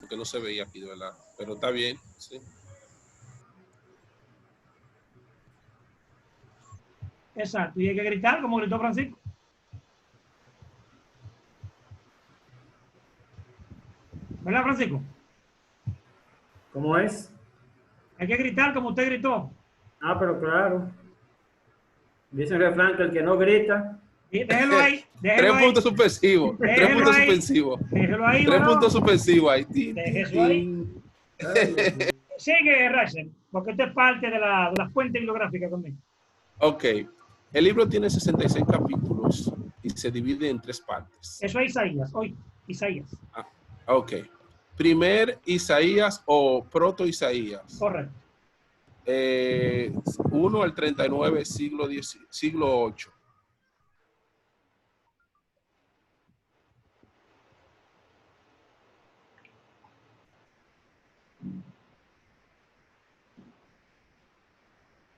porque no se veía aquí, de verdad. Pero está bien, sí. Exacto, y hay que gritar como gritó Francisco. ¿Verdad, Francisco? ¿Cómo es? Hay que gritar como usted gritó. Ah, pero claro. Dice el refrán que el que no grita. Déjelo ahí, déjelo 3 ahí. puntos suspensivos. 3 Déjelo puntos ahí. suspensivos. Déjelo ahí, 3 varón. puntos suspensivos ahí. Deje eso ahí. Sigue, Rachel, porque esto es parte de la fuente bibliográfica conmigo. Ok. El libro tiene 66 capítulos y se divide en 3 partes. Eso es Isaías, hoy, Isaías. Ok. Primer Isaías o proto Isaías. Correcto. 1 al 39, siglo 8.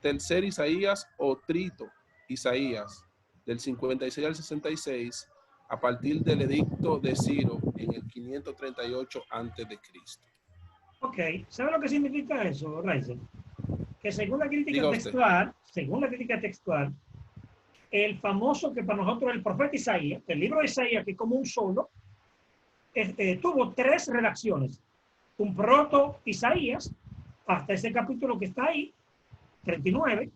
Tercer Isaías o trito Isaías, del 56 al 66, a partir del edicto de Ciro en el 538 a.C. Ok, ¿sabe lo que significa eso, Rachel? Que según la crítica textual, el famoso que para nosotros el profeta Isaías, el libro de Isaías, que como un solo, tuvo 3 redacciones. Un proto Isaías, hasta ese capítulo que está ahí, 39,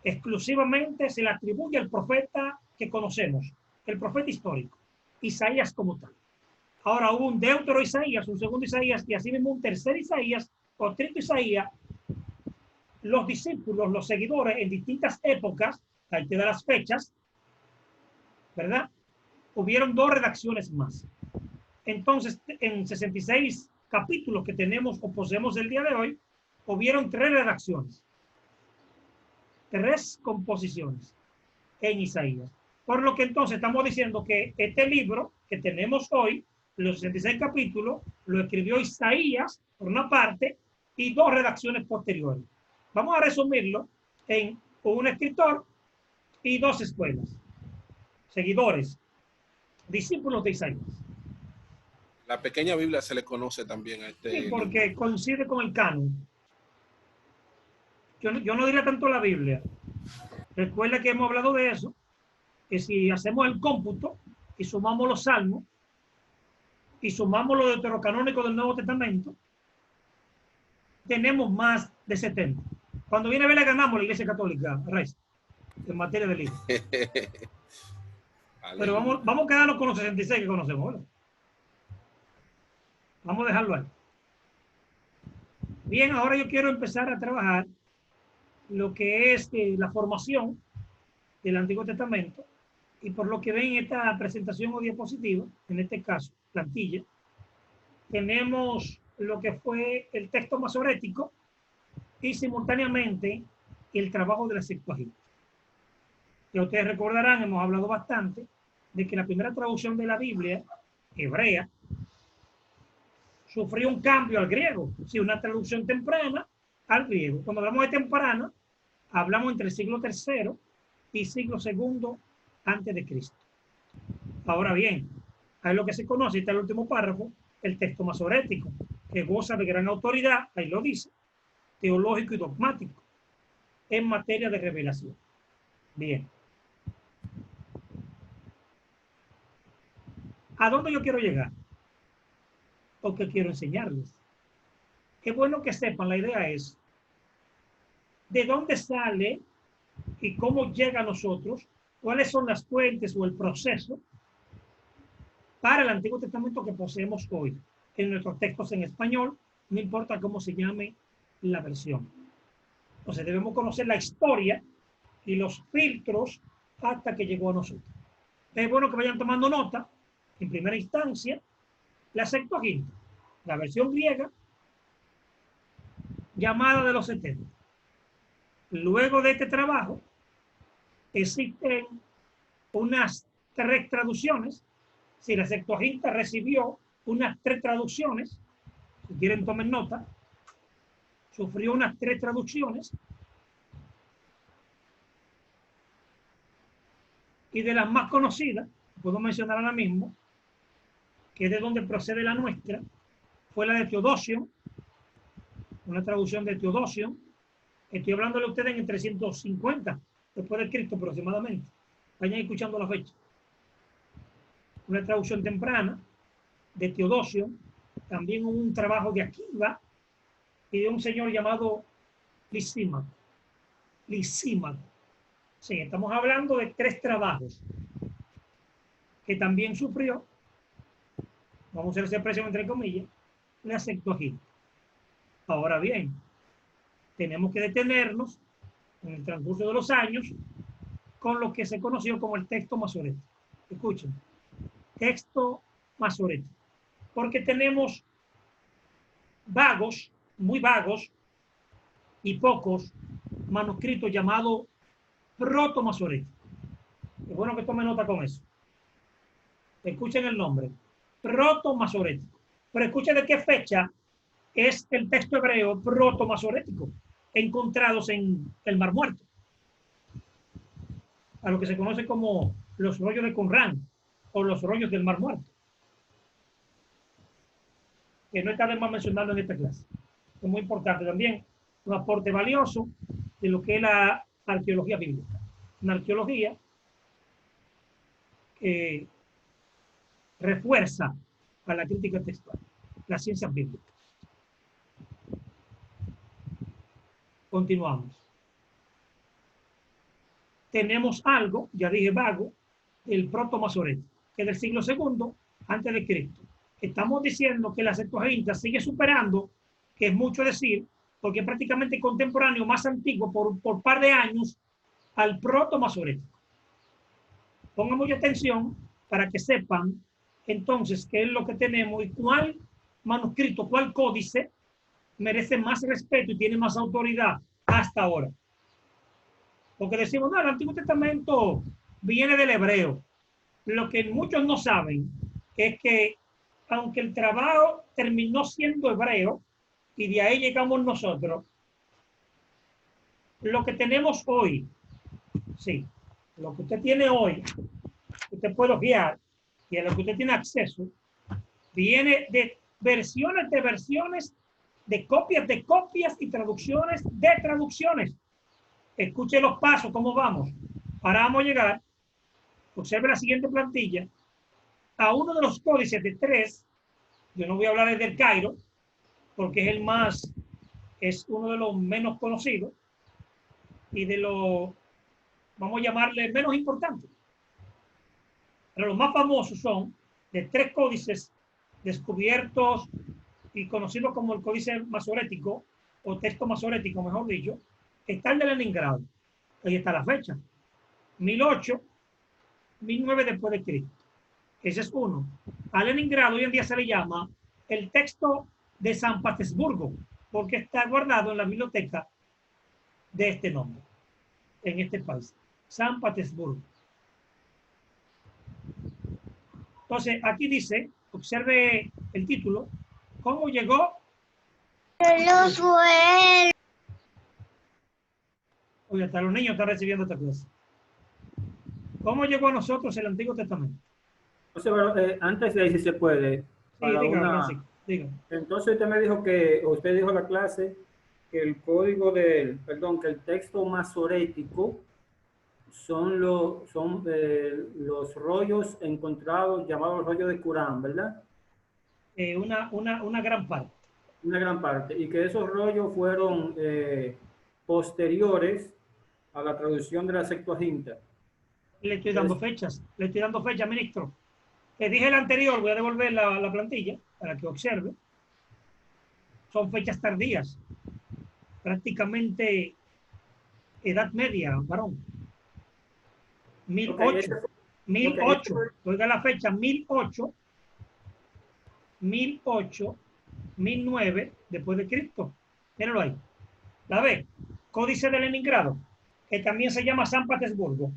exclusivamente se le atribuye al profeta que conocemos, el profeta histórico, Isaías como tal. Ahora hubo un deutero Isaías, un segundo Isaías y así mismo un tercer Isaías o trito Isaías. Los discípulos, los seguidores en distintas épocas, ahí te da las fechas, ¿verdad? Hubieron 2 redacciones más. Entonces, en 66 capítulos que tenemos o poseemos el día de hoy, hubieron 3 redacciones, 3 composiciones en Isaías. Por lo que entonces estamos diciendo que este libro que tenemos hoy, los 66 capítulos, lo escribió Isaías por una parte y 2 redacciones posteriores. Vamos a resumirlo en un escritor y 2 escuelas, seguidores, discípulos de Isaías. La pequeña Biblia se le conoce también a este Sí, porque libro. coincide con el canon. Yo no diría tanto la Biblia. Recuerda que hemos hablado de eso, que si hacemos el cómputo y sumamos los salmos y sumamos los deuterocanónicos del Nuevo Testamento, tenemos más de 70. Cuando viene a ver, le ganamos la Iglesia Católica, Reyes, en materia de libros. Pero vamos a quedarnos con los 66 que conocemos, ¿verdad? Vamos a dejarlo ahí. Bien, ahora yo quiero empezar a trabajar lo que es la formación del Antiguo Testamento, y por lo que ven en esta presentación o diapositiva, en este caso, plantilla, tenemos lo que fue el texto masorético y simultáneamente el trabajo de la Septuaginta. Que ustedes recordarán, hemos hablado bastante de que la primera traducción de la Biblia hebrea sufrió un cambio al griego, sí, una traducción temprana al griego. Cuando hablamos de temprana, hablamos entre el siglo III y siglo II antes de Cristo. Ahora bien, hay lo que se conoce, está el último párrafo, el texto masorético, que goza de gran autoridad, ahí lo dice, teológico y dogmático, en materia de revelación. Bien. ¿A dónde yo quiero llegar? Porque quiero enseñarles. Qué bueno que sepan, la idea es de dónde sale y cómo llega a nosotros, cuáles son las fuentes o el proceso para el Antiguo Testamento que poseemos hoy en nuestros textos en español, no importa cómo se llame la versión. Entonces debemos conocer la historia y los filtros hasta que llegó a nosotros. Es bueno que vayan tomando nota, en primera instancia, la Septuaginta, la versión griega, llamada de los 70. Luego de este trabajo, existen unas 3 traducciones. Si la Septuaginta recibió unas 3 traducciones, si quieren tomen nota, sufrió unas 3 traducciones, y de las más conocidas, puedo mencionar ahora mismo, que es de donde procede la nuestra, fue la de Teodosio, una traducción de Teodosio. Estoy hablándole a ustedes en 350 después de Cristo aproximadamente. Vayan escuchando la fecha. Una traducción temprana de Teodosio, también un trabajo de Akiva y de un señor llamado Lisímaco. Lisímaco. Sí, estamos hablando de 3 trabajos que también sufrió, vamos a hacer esa expresión entre comillas, la Septuaginta. Ahora bien, tenemos que detenernos en el transcurso de los años con lo que se conoció como el texto masorético. Escuchen, texto masorético, porque tenemos vagos, muy vagos y pocos manuscritos llamados proto-masoréticos. Es bueno que tomen nota con eso. Escuchen el nombre, proto-masorético. Pero escuchen de qué fecha es el texto hebreo proto-masorético encontrados en el Mar Muerto, a lo que se conoce como los rollos de Qumrán o los rollos del Mar Muerto, que no está de más mencionarlo en esta clase. Es muy importante también, un aporte valioso de lo que es la arqueología bíblica. Una arqueología que refuerza a la crítica textual, las ciencias bíblicas. Continuamos. Tenemos algo, ya dije vago, del proto-masorético, que es del siglo II antes de Cristo. Estamos diciendo que la Septuaginta sigue superando, que es mucho decir, porque es prácticamente contemporáneo, más antiguo por par de años, al proto-masorético. Pongan mucha atención para que sepan entonces qué es lo que tenemos y cuál manuscrito, cuál códice merece más respeto y tiene más autoridad hasta ahora. Porque decimos, no, el Antiguo Testamento viene del hebreo. Lo que muchos no saben es que, aunque el trabajo terminó siendo hebreo, y de ahí llegamos nosotros, lo que tenemos hoy, sí, lo que usted tiene hoy, usted puede guiar, y a lo que usted tiene acceso, viene de versiones, de copias y traducciones de traducciones. Escuche los pasos, cómo vamos. Ahora vamos a llegar, observe la siguiente plantilla, a uno de los códices de 3, yo no voy a hablar del Cairo, porque es uno de los menos conocidos y de los, vamos a llamarle, menos importantes. Pero los más famosos son de 3 códices descubiertos y conocidos como el códice masorético, o texto masorético, mejor dicho, está el de Leningrado. Ahí está la fecha. 1008, 1009 después de Cristo. Ese es uno. A Leningrado hoy en día se le llama el texto de San Petersburgo, porque está guardado en la biblioteca de este nombre, en este país. San Petersburgo. Entonces, aquí dice, observe el título, ¿cómo llegó? Oye, hasta los niños están recibiendo esta clase. ¿Cómo llegó a nosotros el Antiguo Testamento? Entonces, bueno, antes de ahí, si se puede. Sí, dígame, dígame. Entonces usted me dijo usted dijo en la clase que el código que el texto masorético son los rollos encontrados llamados rollos de Qumrán, ¿verdad? Una gran parte. Una gran parte. Y que esos rollos fueron posteriores a la traducción de la Septuaginta. Le estoy dando fechas, ministro. Le dije el anterior, voy a devolver la plantilla para que observe. Son fechas tardías, prácticamente Edad Media, varón. 1008, 1008, oiga la fecha, 1008, 1009 después de Cristo. Míralo ahí. La ve, Códice de Leningrado, que también se llama San Petersburgo.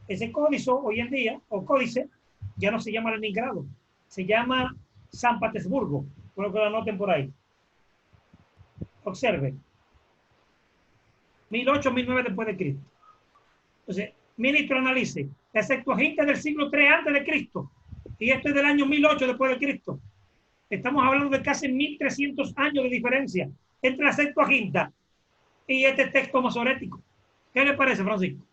Ese códice hoy en día, o códice, ya no se llama Leningrado, se llama San Petersburgo. Puedo que lo anoten por ahí. Observe. 1008, 1009 después de Cristo. Entonces, ministro, analice. La Septuaginta del siglo III antes de Cristo. Y esto es del año 1008 después de Cristo. Estamos hablando de casi 1300 años de diferencia entre la Septuaginta y este texto masorético. ¿Qué le parece, Francisco?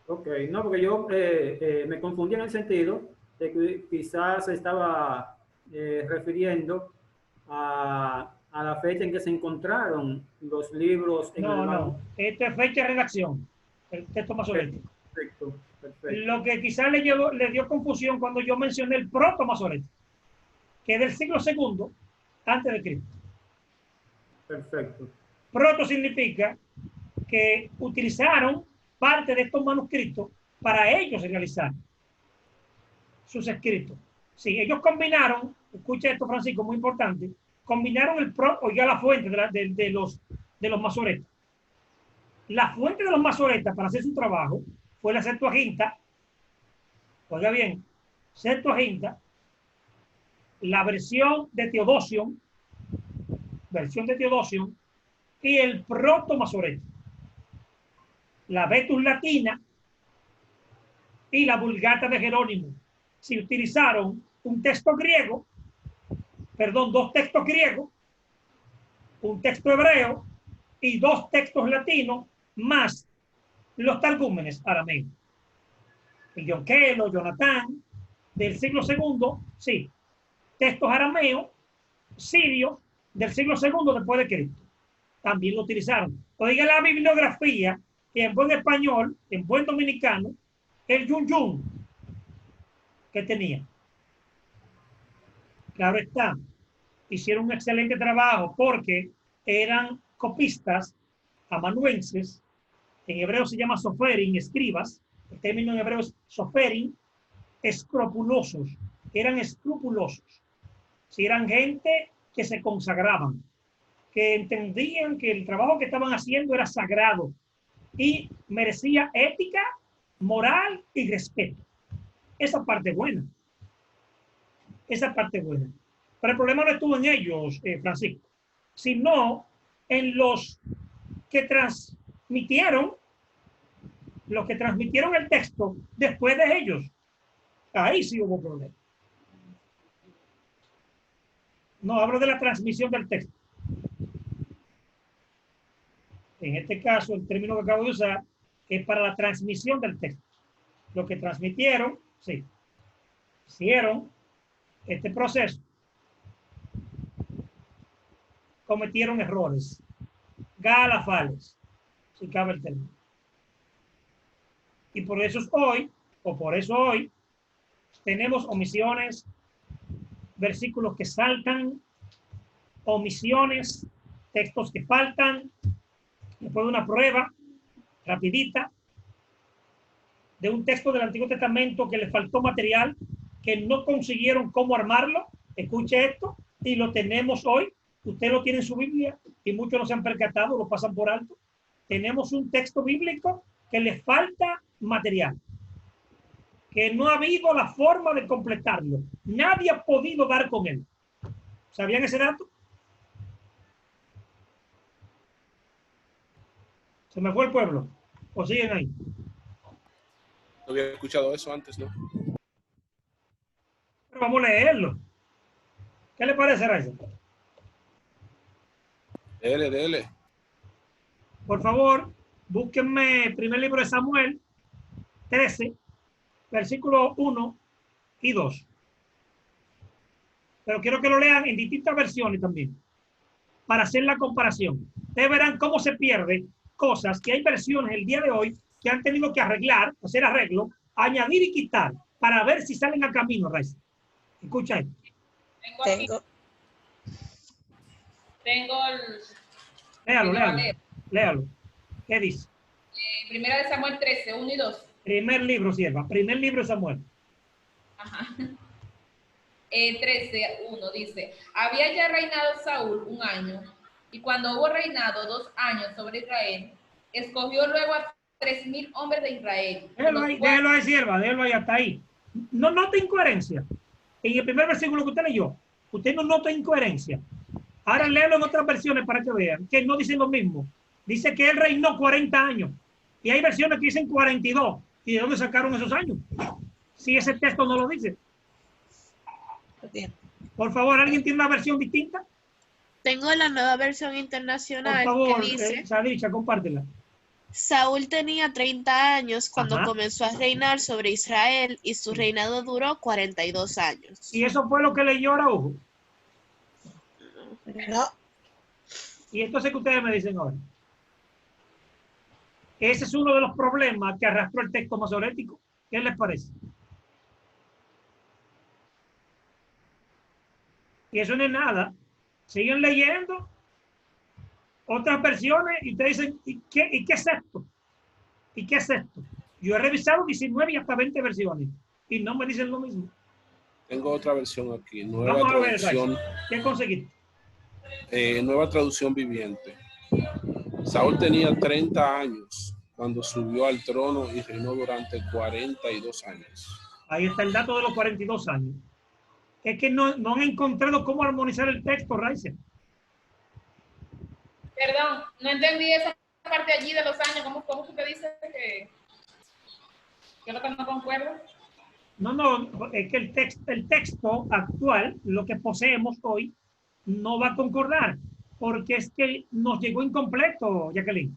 Ok, no, porque yo me confundí en el sentido de que quizás se estaba refiriendo a la fecha en que se encontraron los libros en el No. Esto es fecha de redacción, el texto masorético. Perfecto, perfecto. Lo que quizás le dio confusión cuando yo mencioné el proto-masorético, que es del siglo II antes de Cristo. Perfecto. Proto significa que utilizaron parte de estos manuscritos para ellos realizar sus escritos. Sí, ellos combinaron, escucha esto, Francisco, muy importante, combinaron oiga la fuente de los masoretas. La fuente de los masoretas para hacer su trabajo fue la Septuaginta, oiga bien, Septuaginta, la versión de Teodosio y el proto-masoreta, la Vetus Latina y la Vulgata de Jerónimo. Se utilizaron un texto griego, dos textos griegos, un texto hebreo y dos textos latinos, más los targúmenes arameos. El Yonquelo, Jonatán, del siglo II, sí. Textos arameos, sirios, del siglo II después de Cristo. También lo utilizaron. Oiga la bibliografía, que en buen español, en buen dominicano, el yun que tenía. Claro está, hicieron un excelente trabajo porque eran copistas amanuenses, en hebreo se llama soferin, escribas, el término en hebreo es soferin, escrupulosos, eran escrupulosos. Si eran gente que se consagraban, que entendían que el trabajo que estaban haciendo era sagrado y merecía ética, moral y respeto. Esa parte buena. Esa parte buena. Pero el problema no estuvo en ellos, Francisco, sino en los que transmitieron el texto después de ellos. Ahí sí hubo problema. No hablo de la transmisión del texto. En este caso, el término que acabo de usar es para la transmisión del texto. Lo que transmitieron, sí, hicieron este proceso, cometieron errores, garrafales, si cabe el término. Y por eso hoy, tenemos omisiones, versículos que saltan, omisiones, textos que faltan. Después de una prueba rapidita de un texto del Antiguo Testamento que le faltó material, que no consiguieron cómo armarlo, escuche esto, y lo tenemos hoy. Usted lo tiene en su Biblia y muchos no se han percatado, lo pasan por alto. Tenemos un texto bíblico que le falta material, que no ha habido la forma de completarlo. Nadie ha podido dar con él. ¿Sabían ese dato? ¿Se me fue el pueblo? ¿O siguen ahí? No había escuchado eso antes, ¿no? Pero vamos a leerlo. ¿Qué le parece, Raiza? Dele. Por favor, búsquenme el primer libro de Samuel, 13, versículos 1 y 2. Pero quiero que lo lean en distintas versiones también, para hacer la comparación. Ustedes verán cómo se pierden cosas que hay versiones el día de hoy que han tenido que arreglar, hacer arreglo, añadir y quitar, para ver si salen a camino, Raiza. Escucha esto. Tengo el... Léalo. ¿Qué dice? Primera de Samuel 13, 1 y 2. Primer libro, sierva. Primer libro de Samuel. Ajá. 13, 1 dice: había ya reinado Saúl 1 año, y cuando hubo reinado 2 años sobre Israel, escogió luego a 3,000 hombres de Israel. Déjelo ahí, sierva, déjelo ahí, hasta ahí. No nota incoherencia. En el primer versículo que usted leyó, usted no nota incoherencia. Ahora léelo en otras versiones para que vean que no dicen lo mismo. Dice que él reinó 40 años. Y hay versiones que dicen 42. ¿Y de dónde sacaron esos años? Si ese texto no lo dice. Por favor, ¿alguien tiene una versión distinta? Tengo la nueva versión Por internacional favor, que dice, Sadicha, compártela. Saúl tenía 30 años cuando Ajá. comenzó a reinar sobre Israel y su Sí. reinado duró 42 años. Y eso fue lo que leyó Araujo. No, Y entonces, ¿qué ustedes me dicen ahora? Ese es uno de los problemas que arrastró el texto masorético. ¿Qué les parece? Y eso no es nada. Siguen leyendo otras versiones y te dicen, ¿y qué es esto? ¿Y qué es esto? Yo he revisado 19 y hasta 20 versiones y no me dicen lo mismo. Tengo otra versión aquí, nueva Vamos a ver, traducción, Raiza, ¿qué conseguiste? nueva traducción viviente. Saúl tenía 30 años cuando subió al trono y reinó durante 42 años. Ahí está el dato de los 42 años. Es que no han encontrado cómo armonizar el texto, Raiza. Perdón, no entendí esa parte allí de los años. ¿Cómo usted dice que es lo que no concuerdo? No, es que el texto actual, lo que poseemos hoy, no va a concordar, porque es que nos llegó incompleto, Jacqueline.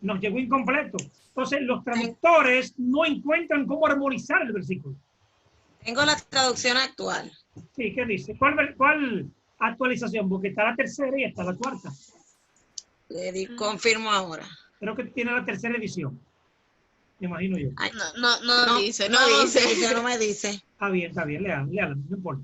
Nos llegó incompleto. Entonces, los traductores no encuentran cómo armonizar el versículo. tengo la traducción actual. Sí, ¿qué dice? ¿Cuál actualización? Porque está la tercera y está la cuarta. Confirmo ahora. Creo que tiene la tercera edición. Me imagino yo. Ay, No dice. No me dice. Está bien, léala, no importa.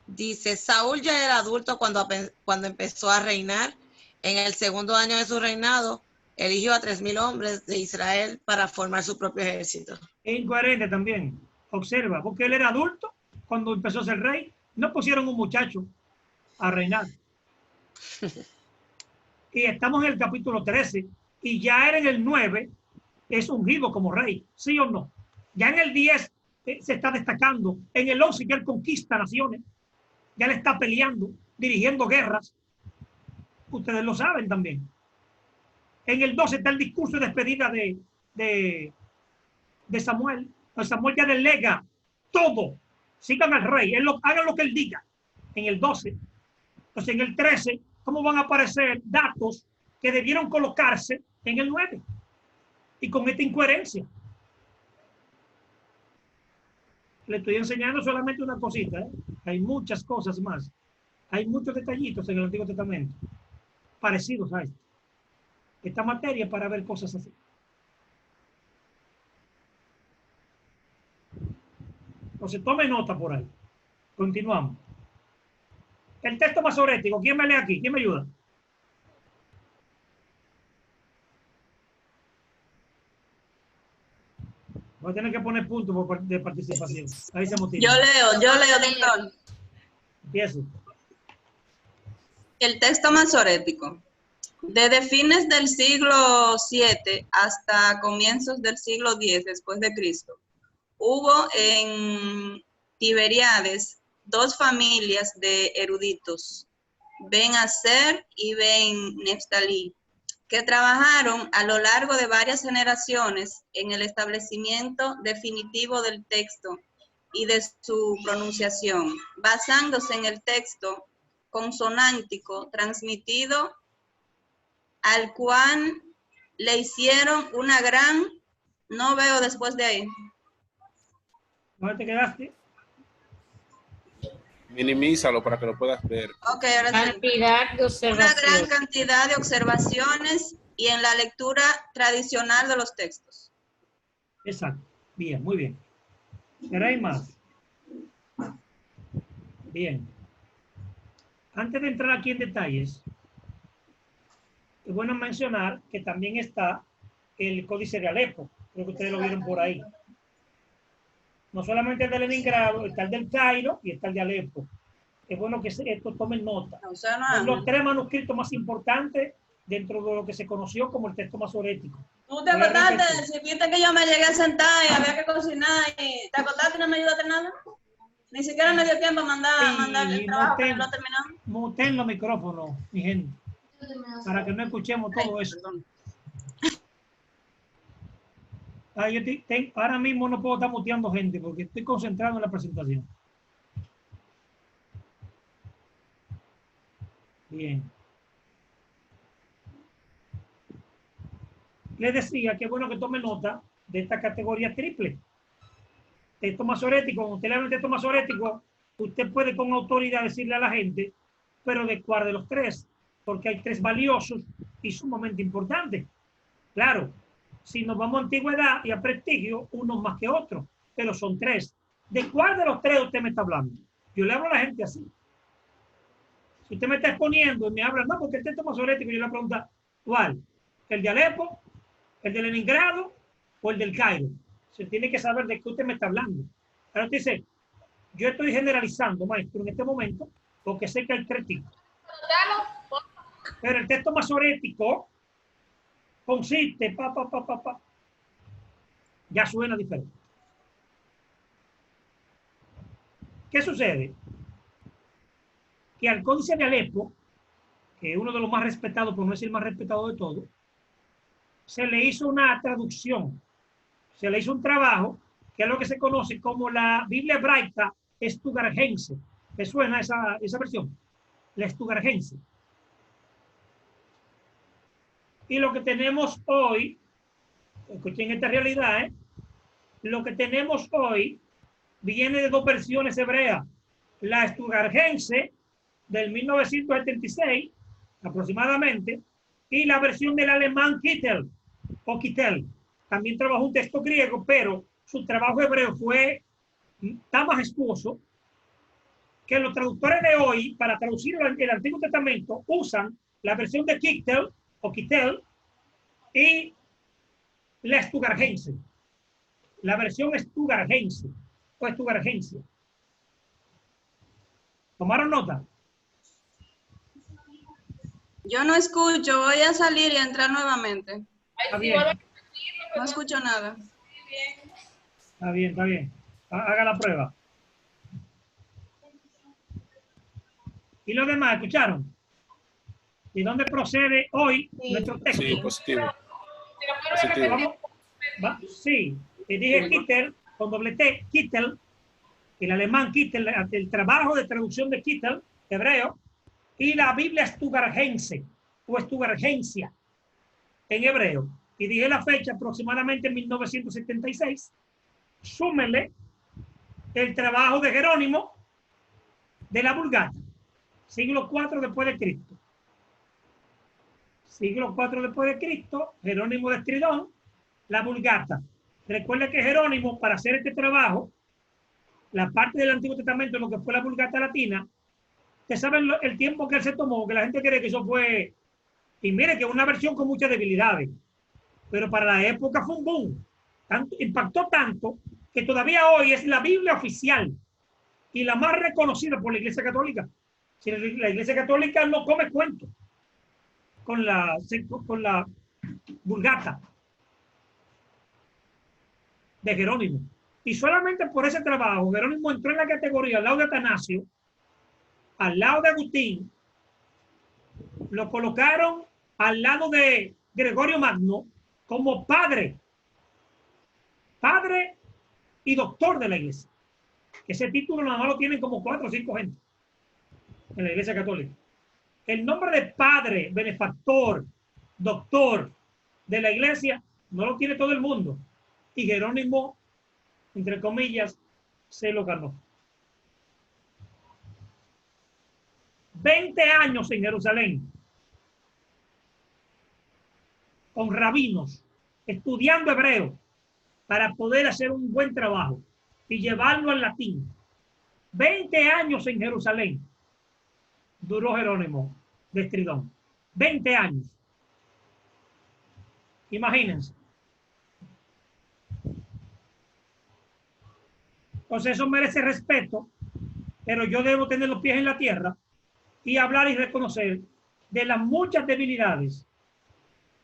Dice, Saúl ya era adulto cuando empezó a reinar. En el segundo año de su reinado, eligió a 3,000 hombres de Israel para formar su propio ejército. Es incoherente también. Observa, porque él era adulto cuando empezó a ser rey. No pusieron un muchacho a reinar. Y estamos en el capítulo 13 y ya era en el 9 es ungido como rey, ¿sí o no? Ya en el 10 se está destacando. En el 11 ya él conquista naciones. Ya le está peleando, dirigiendo guerras. Ustedes lo saben también. En el 12 está el discurso de despedida de Samuel. Samuel ya delega todo. Sigan al rey, hagan lo que él diga. En el 12. Entonces en el 13, ¿cómo van a aparecer datos que debieron colocarse en el 9? Y con esta incoherencia. Le estoy enseñando solamente una cosita, ¿eh? Hay muchas cosas más. Hay muchos detallitos en el Antiguo Testamento parecidos a esto. Esta materia para ver cosas así. Entonces, tome nota por ahí. Continuamos. El texto masorético, ¿quién me lee aquí? ¿Quién me ayuda? Voy a tener que poner puntos de participación. Ahí se motiva. Yo leo, doctor. Empiezo. El texto masorético. Desde fines del siglo VII hasta comienzos del siglo X después de Cristo, hubo en Tiberíades 2 familias de eruditos, Ben Aser y Ben Neftalí, que trabajaron a lo largo de varias generaciones en el establecimiento definitivo del texto y de su pronunciación, basándose en el texto consonántico transmitido al cual le hicieron una gran, no veo después de ahí. ¿Dónde te quedaste? Minimízalo para que lo puedas ver. Ok, ahora sí. Cantidad de Una observaciones. gran cantidad de observaciones y en la lectura tradicional de los textos. Exacto. Bien, muy bien. ¿Queréis más? Bien. Antes de entrar aquí en detalles, es bueno mencionar que también está el Códice de Alepo. Creo que ustedes lo vieron por ahí. No solamente el de Leningrado, está el del Cairo y está el de Alepo. Es bueno que esto tomen nota. O sea, Son los 3 manuscritos más importantes dentro de lo que se conoció como el texto masorético. ¿Tú te acostaste? Si viste que yo me llegué a sentar y había que cocinar y te acostaste y no me ayudaste nada. Ni siquiera me dio tiempo a mandar el trabajo para no terminar. Muten los micrófonos, mi gente, para que no escuchemos todo eso. Ahora mismo no puedo estar muteando gente porque estoy concentrado en la presentación. Bien. Les decía que es bueno que tome nota de esta categoría triple. Texto masorético, cuando usted le habla de texto masorético, usted puede con autoridad decirle a la gente, pero de cuál de los tres, porque hay tres valiosos y sumamente importantes. Claro, si nos vamos a antigüedad y a prestigio, unos más que otros, pero son tres. ¿De cuál de los tres usted me está hablando? Yo le hablo a la gente así. Si usted me está exponiendo y me habla, no, porque el texto masorético, yo le pregunto, ¿cuál? ¿El de Alepo, el de Leningrado o el del Cairo? Se tiene que saber de qué usted me está hablando. Ahora usted dice, yo estoy generalizando, maestro, en este momento, porque sé que hay tres tipos. Pero el texto masorético consiste, ya suena diferente. ¿Qué sucede? Que al Códice de Alepo, que es uno de los más respetados, por no decir el más respetado de todos, se le hizo una traducción, se le hizo un trabajo, que es lo que se conoce como la Biblia hebraica Stuttgartense. ¿Te suena esa versión? La Stuttgartense. Y lo que tenemos hoy, escuchen esta realidad, lo que tenemos hoy viene de dos versiones hebreas. La Stuttgartense del 1976, aproximadamente, y la versión del alemán Kittel, o Kittel. También trabajó un texto griego, pero su trabajo hebreo fue tan majestuoso que los traductores de hoy, para traducir el Antiguo Testamento, usan la versión de Kittel, o Kittel, y la Stuttgartense. La versión Stuttgartense, o Stuttgartense. ¿Tomaron nota? Yo no escucho, voy a salir y entrar nuevamente. Está bien. No escucho nada. Está bien, está bien. Haga la prueba. ¿Y los demás escucharon? ¿Y dónde procede hoy nuestro texto? Sí, positivo. Positivo. Sí, dije Kittel, con doble T, Kittel, el alemán Kittel, el trabajo de traducción de Kittel, hebreo, y la Biblia Stuttgartense, o Stuttgartensia, en hebreo. Y dije la fecha, aproximadamente en 1976. Súmele el trabajo de Jerónimo de la Vulgata, siglo IV después de Cristo. Siglo IV después de Cristo, Jerónimo de Estridón, la Vulgata. Recuerda que Jerónimo, para hacer este trabajo, la parte del Antiguo Testamento, lo que fue la Vulgata latina, ¿te saben el tiempo que él se tomó? Que la gente cree que eso fue... Y mire que es una versión con muchas debilidades, pero para la época fue un boom. Impactó tanto que todavía hoy es la Biblia oficial y la más reconocida por la Iglesia Católica. Si la Iglesia Católica no come cuento con la Vulgata de Jerónimo. Y solamente por ese trabajo, Jerónimo entró en la categoría al lado de Atanasio, al lado de Agustín, lo colocaron al lado de Gregorio Magno como padre y doctor de la iglesia. Ese título nada más lo tienen como 4 o 5 gente en la Iglesia Católica. El nombre de padre, benefactor, doctor de la iglesia no lo tiene todo el mundo. Y Jerónimo, entre comillas, se lo ganó. 20 años en Jerusalén, con rabinos, estudiando hebreo, para poder hacer un buen trabajo y llevarlo al latín. 20 años en Jerusalén duró Jerónimo de Estridón. 20 años. Imagínense. Entonces eso merece respeto, pero yo debo tener los pies en la tierra y hablar y reconocer de las muchas debilidades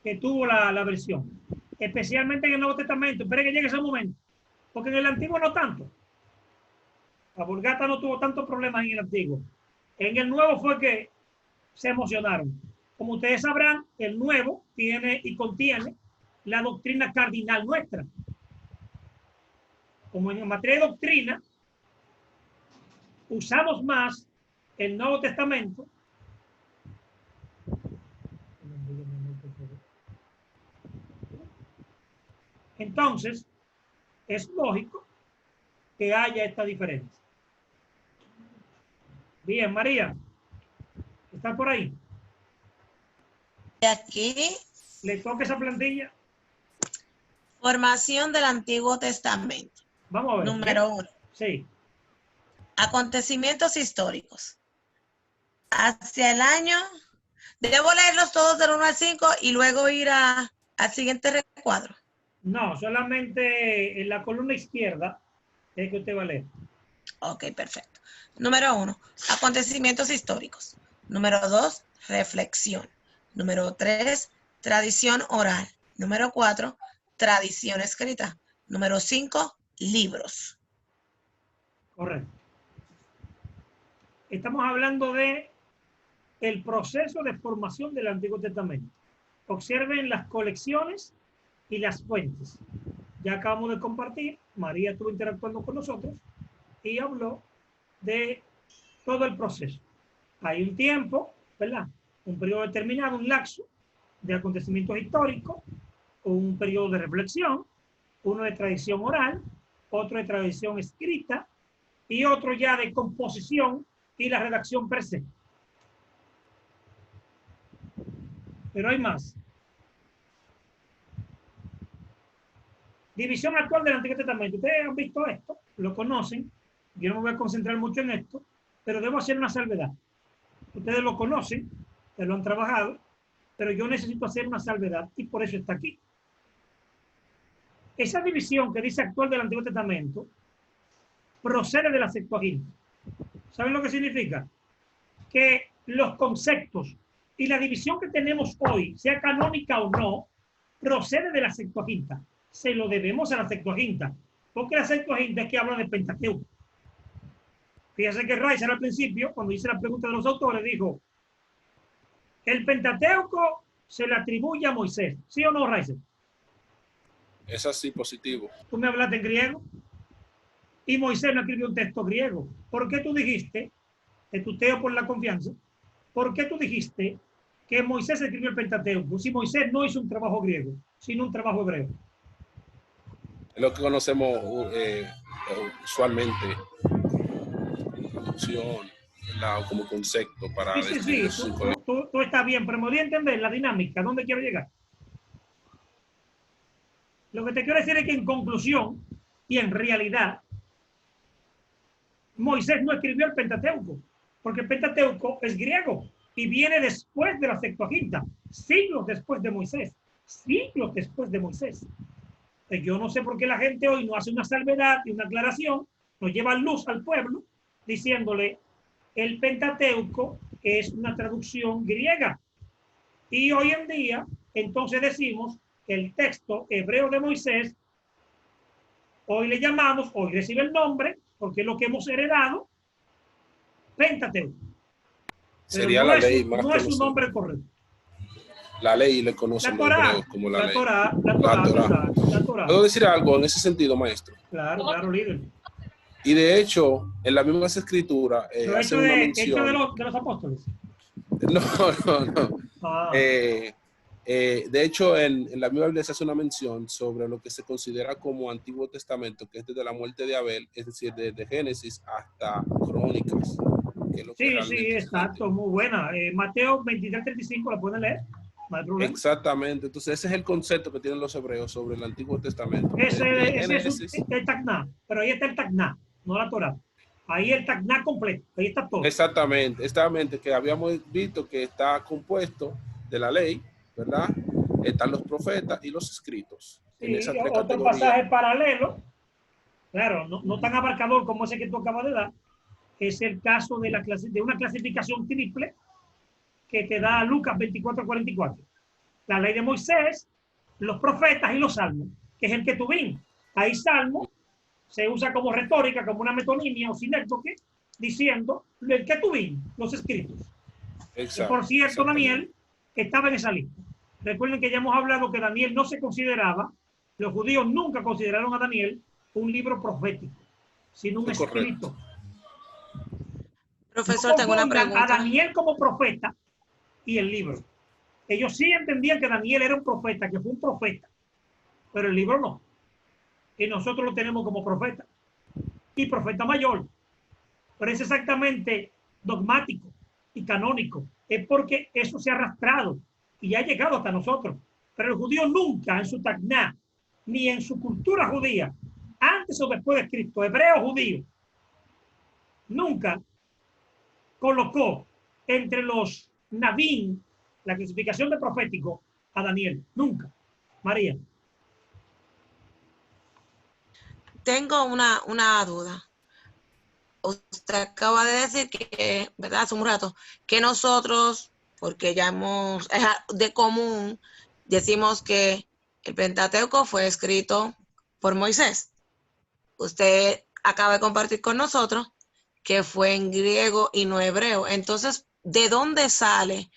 que tuvo la versión, especialmente en el Nuevo Testamento. Espere que llegue ese momento, porque en el Antiguo no tanto. La Vulgata no tuvo tantos problemas en el Antiguo. En el Nuevo fue que se emocionaron. Como ustedes sabrán, el Nuevo tiene y contiene la doctrina cardinal nuestra. Como en materia de doctrina, usamos más el Nuevo Testamento Entonces, es lógico que haya esta diferencia. Bien, María, ¿está por ahí? De aquí, ¿Le toca esa plantilla? formación del Antiguo Testamento. Vamos a ver. Número 1. Sí. Acontecimientos históricos. Hacia el año, debo leerlos todos del 1 al 5 y luego ir al siguiente recuadro. No, solamente en la columna izquierda es que usted va a leer. Ok, perfecto. Número 1, acontecimientos históricos. Número 2, reflexión. Número 3, tradición oral. Número 4, tradición escrita. Número 5, libros. Correcto. Estamos hablando de el proceso de formación del Antiguo Testamento. Observen las colecciones y las fuentes. Ya acabamos de compartir, María estuvo interactuando con nosotros y habló de todo el proceso. Hay un tiempo, ¿verdad? Un periodo determinado, un lapso de acontecimientos históricos, un periodo de reflexión, uno de tradición oral, otro de tradición escrita y otro ya de composición y la redacción per se. Pero hay más. División actual del Antiguo Testamento. Ustedes han visto esto, lo conocen. Yo no me voy a concentrar mucho en esto, pero debo hacer una salvedad. Ustedes lo conocen, ustedes lo han trabajado, pero yo necesito hacer una salvedad y por eso está aquí. Esa división que dice actual del Antiguo Testamento procede de la Septuaginta. ¿Saben lo que significa? Que los conceptos y la división que tenemos hoy, sea canónica o no, procede de la Septuaginta. Se lo debemos a la Septuaginta, porque la Septuaginta es que habla de Pentateuco. Fíjense que Reiser al principio, cuando hice la pregunta de los autores, dijo, el Pentateuco se le atribuye a Moisés. ¿Sí o no, Reiser? Es así, positivo. Tú me hablaste en griego y Moisés no escribió un texto griego. ¿Por qué tú dijiste, te tuteo por la confianza, por qué tú dijiste que Moisés escribió el Pentateuco si Moisés no hizo un trabajo griego, sino un trabajo hebreo? Es lo que conocemos usualmente como concepto para Sí. Tú estás bien, pero me voy a entender la dinámica, ¿dónde quiero llegar? Lo que te quiero decir es que en conclusión y en realidad Moisés no escribió el Pentateuco, porque el Pentateuco es griego y viene después de la Septuaginta, siglos después de Moisés, siglos después de Moisés. Yo no sé por qué la gente hoy no hace una salvedad y una aclaración, no lleva luz al pueblo, diciéndole el Pentateuco es una traducción griega. Y hoy en día, entonces decimos que el texto hebreo de Moisés, hoy le llamamos, hoy recibe el nombre, porque es lo que hemos heredado, Pentateuco. Sería la ley más no es un nombre correcto. La ley le conoce los hebreos como la ley. La Torá. ¿Puedo decir algo en ese sentido, maestro? Claro, líder. Y de hecho, en las mismas escrituras hace una mención. ¿De los apóstoles? No. Ah. De hecho, en la misma Biblia se hace una mención sobre lo que se considera como Antiguo Testamento, que es desde la muerte de Abel, es decir, desde Génesis hasta Crónicas. Sí, exacto, muy buena. Mateo 23:35, ¿la pueden leer? No hay problema. Exactamente, entonces ese es el concepto que tienen los hebreos sobre el Antiguo Testamento. Ese es el Tacná, pero ahí está el Tacná, no la Torá. Ahí el Tacná completo, ahí está todo. Exactamente, que habíamos visto que está compuesto de la ley, ¿verdad? Están los profetas y los escritos. Sí, otro pasaje paralelo, claro, no tan abarcador como ese que tú acabas de dar, es el caso de una clasificación triple que te da Lucas 24:44. La ley de Moisés, los profetas y los salmos, que es el que tú vimos. Ahí salmo se usa como retórica, como una metonimia o sinécdoque, diciendo el que tú vimos, los escritos. Exacto, y por cierto, Daniel estaba en esa lista. Recuerden que ya hemos hablado que Daniel no se consideraba, los judíos nunca consideraron a Daniel un libro profético, sino un escrito. Profesor, tengo una pregunta. A Daniel como profeta y el libro. Ellos sí entendían que Daniel era un profeta, que fue un profeta, pero el libro no. y nosotros lo tenemos como profeta y profeta mayor. Pero es exactamente dogmático y canónico. Es porque eso se ha arrastrado y ha llegado hasta nosotros. Pero el judío nunca en su Tacná, ni en su cultura judía, antes o después de Cristo, hebreo judío, nunca colocó entre los Nabín la clasificación de profético a Daniel. Nunca. María. Tengo una duda. Usted acaba de decir que, ¿verdad? Hace un rato, que nosotros, porque ya hemos, es de común, decimos que el Pentateuco fue escrito por Moisés. Usted acaba de compartir con nosotros que fue en griego y no hebreo. Entonces, ¿de dónde sale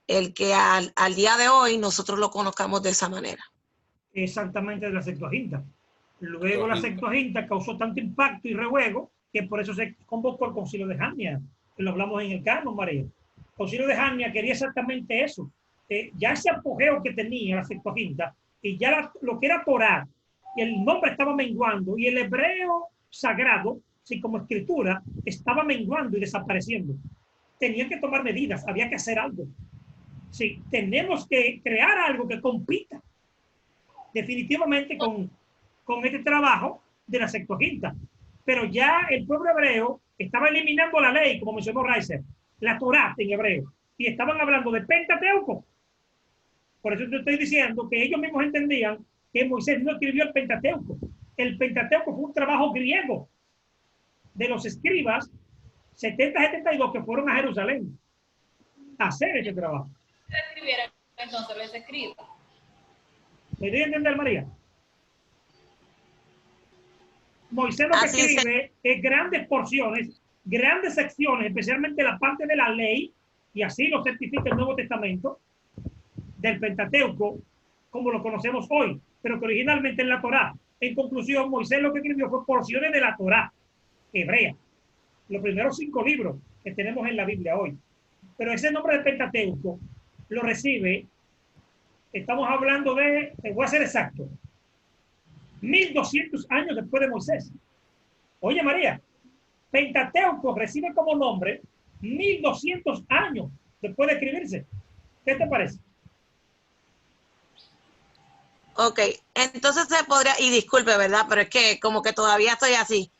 el que al día de hoy nosotros lo conozcamos de esa manera? Exactamente, de la Septuaginta. Luego la Septuaginta causó tanto impacto y revuelo que por eso se convocó el Concilio de Jamnia, que lo hablamos en el canon, María. El Concilio de Jamnia quería exactamente eso. Ya ese apogeo que tenía la Septuaginta y ya lo que era Torá, y el nombre estaba menguando y el hebreo sagrado, sí, como escritura, estaba menguando y desapareciendo. Tenían que tomar medidas, había que hacer algo. Sí, tenemos que crear algo que compita definitivamente con este trabajo de la Septuaginta. Pero ya el pueblo hebreo estaba eliminando la ley, como mencionó Reiser, la Torá en hebreo, y estaban hablando de Pentateuco. Por eso te estoy diciendo que ellos mismos entendían que Moisés no escribió el Pentateuco. El Pentateuco fue un trabajo griego de los escribas 70-72 que fueron a Jerusalén a hacer ese trabajo. Se escribiera, entonces les escriba. ¿Me dio a entender, María? Moisés lo que escribe es grandes porciones, grandes secciones, especialmente la parte de la ley, y así lo certifica el Nuevo Testamento, del Pentateuco, como lo conocemos hoy, pero que originalmente es la Torá. En conclusión, Moisés lo que escribió fue porciones de la Torá hebrea, los primeros 5 libros que tenemos en la Biblia hoy. Pero ese nombre de Pentateuco lo recibe, estamos hablando de, voy a ser exacto, 1200 años después de Moisés. Oye, María, Pentateuco recibe como nombre 1200 años después de escribirse. ¿Qué te parece? Ok, entonces se podría, y disculpe, ¿verdad? Pero es que como que todavía estoy así.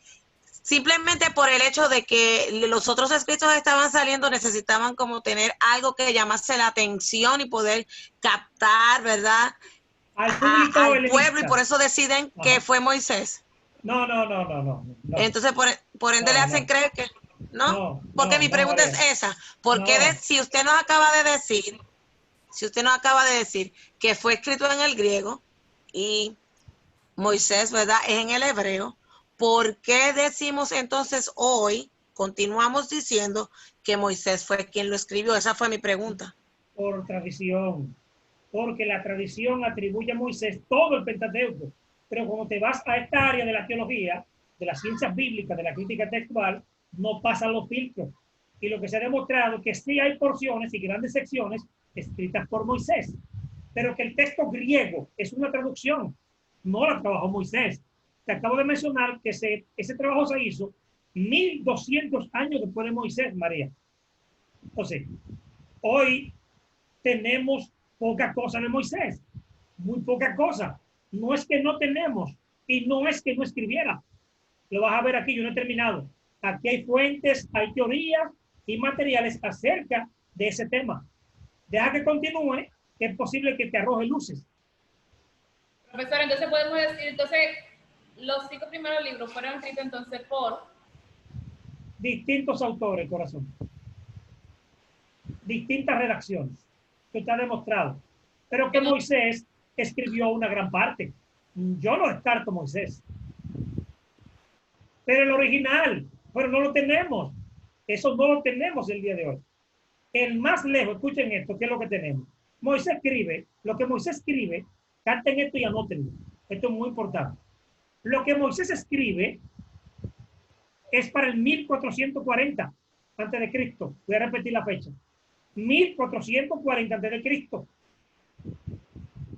Simplemente por el hecho de que los otros escritos estaban saliendo, necesitaban como tener algo que llamase la atención y poder captar, ¿verdad? Al público al pueblo, y por eso deciden que fue Moisés. No. Entonces, por ende le hacen creer que, ¿no? Porque mi pregunta es esa. ¿Por qué si usted nos acaba de decir, que fue escrito en el griego y Moisés, ¿verdad?, es en el hebreo, ¿por qué decimos entonces hoy, continuamos diciendo que Moisés fue quien lo escribió? Esa fue mi pregunta. Por tradición, porque la tradición atribuye a Moisés todo el Pentateuco, pero cuando te vas a esta área de la teología, de las ciencias bíblicas, de la crítica textual, no pasan los filtros. Y lo que se ha demostrado es que sí hay porciones y grandes secciones escritas por Moisés, pero que el texto griego es una traducción, no la trabajó Moisés. Te acabo de mencionar que ese trabajo se hizo 1200 años después de Moisés, María. Entonces, hoy tenemos poca cosa de Moisés, muy poca cosa. No es que no tenemos y no es que no escribiera. Lo vas a ver aquí, yo no he terminado. Aquí hay fuentes, hay teorías y materiales acerca de ese tema. Deja que continúe, que es posible que te arroje luces. Profesor, entonces podemos decir, entonces, los 5 primeros libros fueron escritos entonces por distintos autores, corazón. Distintas redacciones. Esto está demostrado. Pero que Moisés escribió una gran parte. Yo no descarto Moisés. Pero el original, pero no lo tenemos. Eso no lo tenemos el día de hoy. El más lejos, escuchen esto, ¿qué es lo que tenemos? Moisés escribe, lo que Moisés escribe, canten esto y anótenlo. Esto es muy importante. Lo que Moisés escribe es para el 1440 antes de Cristo. Voy a repetir la fecha. 1440 antes de Cristo.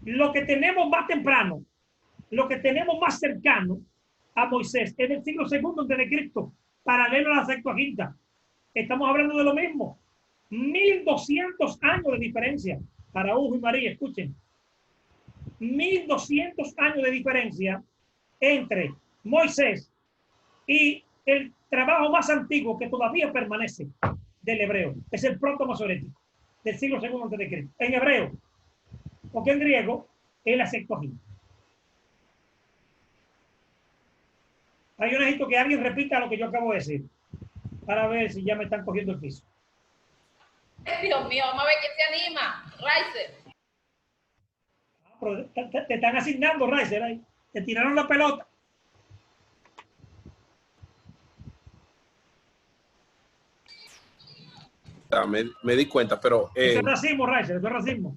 Lo que tenemos más temprano lo que tenemos más cercano a Moisés es del siglo segundo antes de Cristo, paralelo a la Septuaginta. Estamos hablando de lo mismo. 1200 años de diferencia. Para Hugo y María, escuchen. 1200 años de diferencia entre Moisés y el trabajo más antiguo que todavía permanece del hebreo. Es el proto-masorético del siglo segundo antes de Cristo. En hebreo, porque en griego es la Septuaginta. Yo necesito que alguien repita lo que yo acabo de decir para ver si ya me están cogiendo el piso. Dios mío, vamos a ver quién se anima. Riser. Te están asignando, Riser, ahí. Te tiraron la pelota. Me di cuenta, pero... Eso es racismo, Riser, eso es racismo.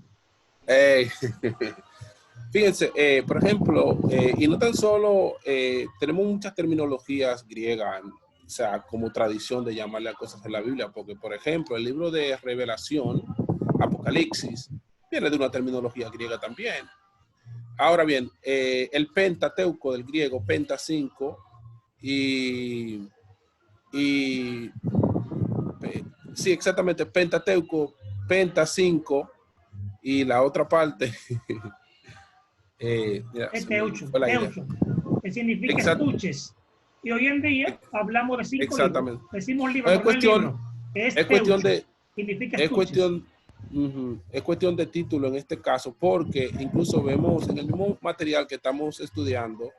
Fíjense, por ejemplo, y no tan solo, tenemos muchas terminologías griegas, o sea, como tradición de llamarle a cosas en la Biblia, porque, por ejemplo, el libro de Revelación, Apocalipsis, viene de una terminología griega también. Ahora bien, el Pentateuco del griego, Penta 5, sí, exactamente, Pentateuco, Penta 5, y la otra parte... mira, Teucho, que significa escuches. Y hoy en día hablamos de 5 libros. Decimos libro, es cuestión, es cuestión de... Significa escuches. Es cuestión de título en este caso, porque incluso vemos en el mismo material que estamos estudiando,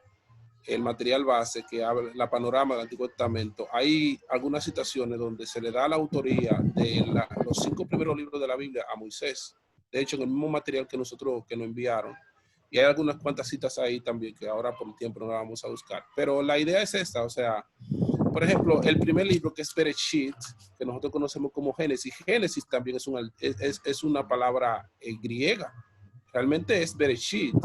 el material base que habla la panorama del Antiguo Testamento, hay algunas citaciones donde se le da la autoría de los 5 primeros libros de la Biblia a Moisés. De hecho, en el mismo material que nos enviaron. Y hay algunas cuantas citas ahí también que ahora por el tiempo no las vamos a buscar. Pero la idea es esta, o sea, por ejemplo, el primer libro que es Bereshit, que nosotros conocemos como Génesis. Génesis también es una palabra griega. Realmente es Bereshit